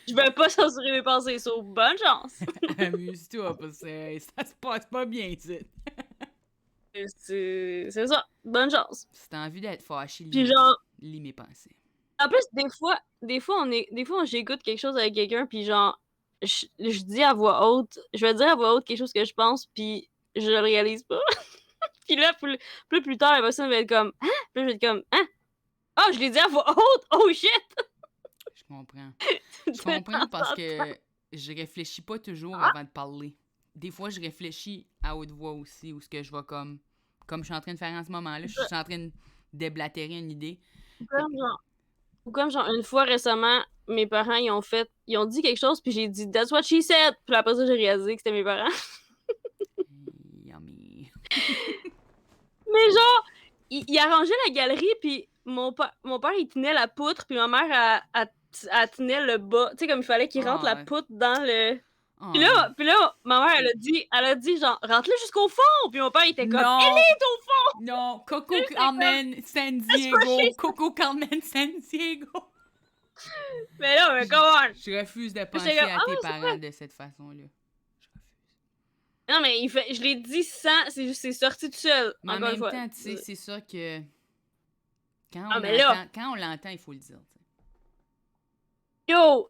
Je vais pas censurer mes pensées, so bonne chance. Amuse-toi, parce que ça se passe pas bien, ici. C'est ça, bonne chance. Si t'as envie d'être fâché, Puis genre, lis mes pensées. en plus, des fois, j'écoute quelque chose avec quelqu'un, puis genre, je dis à voix haute, je vais dire à voix haute quelque chose que je pense, puis je le réalise pas. Puis là, plus tard, la personne va être comme, hein? Puis là, je vais être comme, hein? Oh, je l'ai dit à voix haute! Oh shit! Je comprends. Je comprends parce que je réfléchis pas toujours Ah, avant de parler. Des fois, je réfléchis à haute voix aussi, ou ce que je vais comme je suis en train de faire en ce moment-là, je suis en train de déblatérer une idée. Fait que, comme genre, une fois récemment, mes parents, ils ont dit quelque chose, puis j'ai dit, that's what she said! Puis après ça, j'ai réalisé que c'était mes parents. yummy. Mais genre, il arrangeait la galerie, puis mon père, il tenait la poutre, puis ma mère, elle tenait le bas. Tu sais, comme il fallait qu'il rentre la Ah, poutre dans le... ah. Puis là, ma mère, elle a dit genre, rentre-le jusqu'au fond! Puis mon père, il était comme, elle Non! est au fond! Non! Puis Coco là, j'étais comme, Carmen San that's what she Diego! said! Coco Carmen San Diego! Mais là, mais Je, come on! je refuse de J'étais penser comme, à ah tes non, c'est quoi? parents de cette façon-là. Je refuse. Non, mais je l'ai dit sans, c'est sorti tout seul, Mais en encore une même fois. temps, tu sais, c'est sûr que Ah, mais là, quand on l'entend, il faut le dire. T'sais. yo!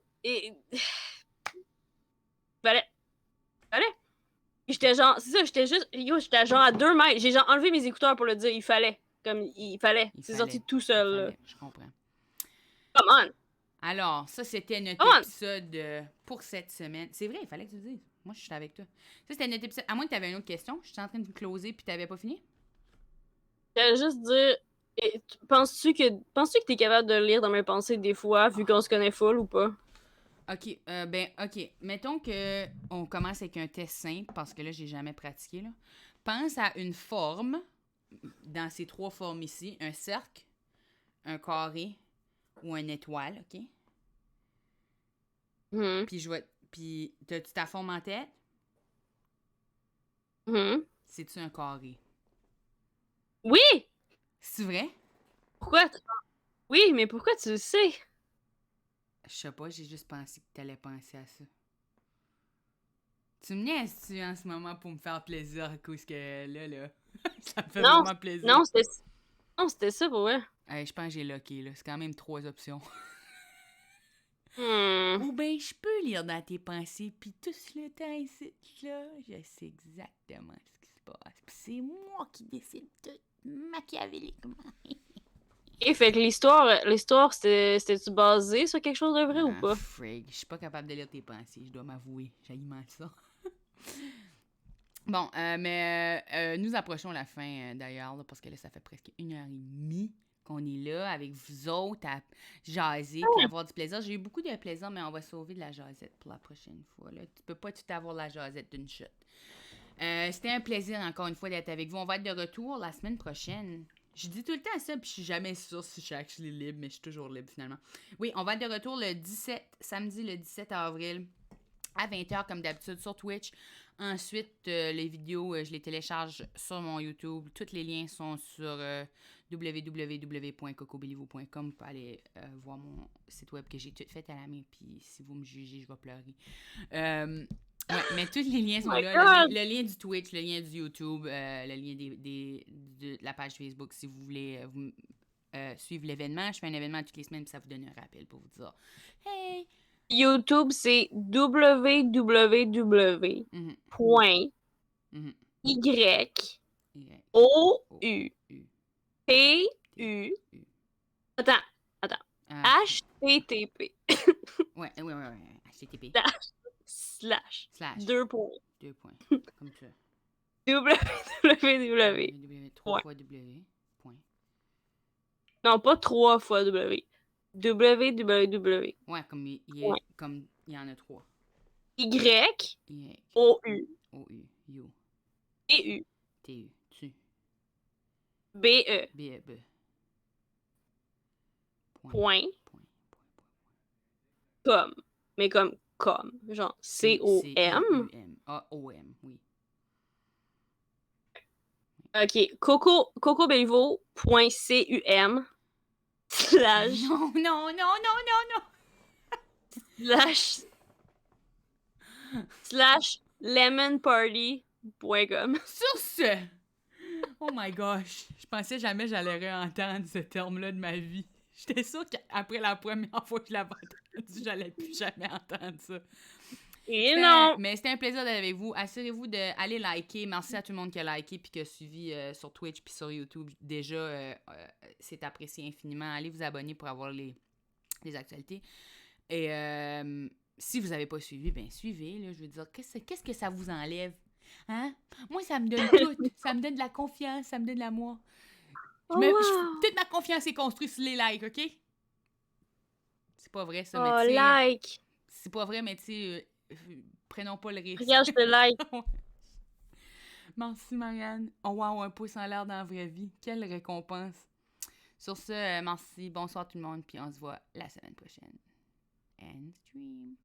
Fallait, fallait. J'étais genre, c'est ça, j'étais genre à 2 mètres. J'ai genre enlevé mes écouteurs pour le dire, il fallait. Comme, il fallait. Il C'est fallait. sorti tout Il seul, là. fallait. Je comprends. Come on! Alors, ça, c'était notre Come on! épisode pour cette semaine. C'est vrai, il fallait que tu le dises. Moi, je suis avec toi. Ça, c'était notre épisode. À moins que tu avais une autre question. Je suis en train de closer puis tu n'avais pas fini? J'allais juste dire, penses-tu que t'es capable de lire dans mes pensées des fois, vu qu'on se connaît full ou pas? OK. OK. Mettons que on commence avec un test simple parce que là, j'ai jamais pratiqué. Là. Pense à une forme dans ces 3 formes ici. Un cercle, un carré ou une étoile, OK? Mhm. Puis, t'as-tu ta forme en tête? Mhm. C'est-tu un carré? Oui! C'est vrai? Pourquoi? Oui, mais pourquoi tu le sais? Je sais pas, j'ai juste pensé que t'allais penser à ça. Tu me niaises-tu en ce moment pour me faire plaisir à cause que là, ça me fait Non, vraiment plaisir. non, c'était ça pour vrai. Je pense que j'ai locké, là. C'est quand même 3 options. Hmm. Ou ben, je peux lire dans tes pensées, puis tout le temps ici, là, je sais exactement ce qui se passe. Puis c'est moi qui décide tout machiavéliquement. Et fait que l'histoire, c'était-tu basé sur quelque chose de vrai ou Ah, pas? frig, je suis pas capable de lire tes pensées, je dois m'avouer. J'alimente ça. Bon, mais nous approchons la fin d'ailleurs, là, parce que là, ça fait presque 1h30 qu'on est là avec vous autres à jaser puis avoir du plaisir. J'ai eu beaucoup de plaisir, mais on va sauver de la jasette pour la prochaine fois. Là. Tu peux pas tout avoir la jasette d'une shot. C'était un plaisir encore une fois d'être avec vous. On va être de retour la semaine prochaine. Je dis tout le temps ça, puis je suis jamais sûre si je suis actually libre, mais je suis toujours libre finalement. Oui, on va être de retour le 17, samedi le 17 avril. à 20h comme d'habitude sur Twitch. Ensuite, les vidéos, je les télécharge sur mon YouTube. Tous les liens sont sur www.cocobeliveau.com. Vous pouvez aller voir mon site web que j'ai tout fait à la main. Puis si vous me jugez, je vais pleurer. Ouais, mais tous les liens sont my là. God! Le lien du Twitch, le lien du YouTube, le lien de la page Facebook si vous voulez suivre l'événement. Je fais un événement toutes les semaines puis ça vous donne un rappel pour vous dire hey! YouTube, c'est www.y Mhm, mhm. O O, U U, T T, U. U. Attends. HTTP. Ouais. HTTP. Slash. Slash. 2 points. 2 points. Comme ça. www. 3 fois W. Point. Non, pas 3 fois W. www. Ouais, comme il Ouais. y en a 3. Y Y, O U O, U, U, T U T, U, tu, B E. B, E, B. Point. Point. Com. Mais comme. Genre C-O-M. C-O-U-M. A-O-M, oui. OK. cocobellivo.com slash slash lemonparty.com. Sur ce! Oh my gosh! Je pensais jamais j'allais réentendre ce terme-là de ma vie. J'étais sûre qu'après la première fois que je l'avais entendu, j'allais plus jamais entendre ça. Et non! Mais c'était un plaisir d'être avec vous. Assurez-vous d'aller liker. Merci à tout le monde qui a liké puis qui a suivi sur Twitch puis sur YouTube. Déjà, c'est apprécié infiniment. Allez vous abonner pour avoir les actualités. Et si vous n'avez pas suivi, ben suivez. Là, je veux dire, qu'est-ce que ça vous enlève? Hein? Moi, ça me donne tout. Ça me donne de la confiance, ça me donne de l'amour. Toute ma confiance est construite sur les likes, OK? C'est pas vrai, ça, mais tu sais... like! C'est pas vrai, mais tu sais... prenons pas le risque. Regarde, je te like. Merci, Marianne. Oh wow, un pouce en l'air dans la vraie vie. Quelle récompense. Sur ce, merci. Bonsoir tout le monde, puis on se voit la semaine prochaine. End stream.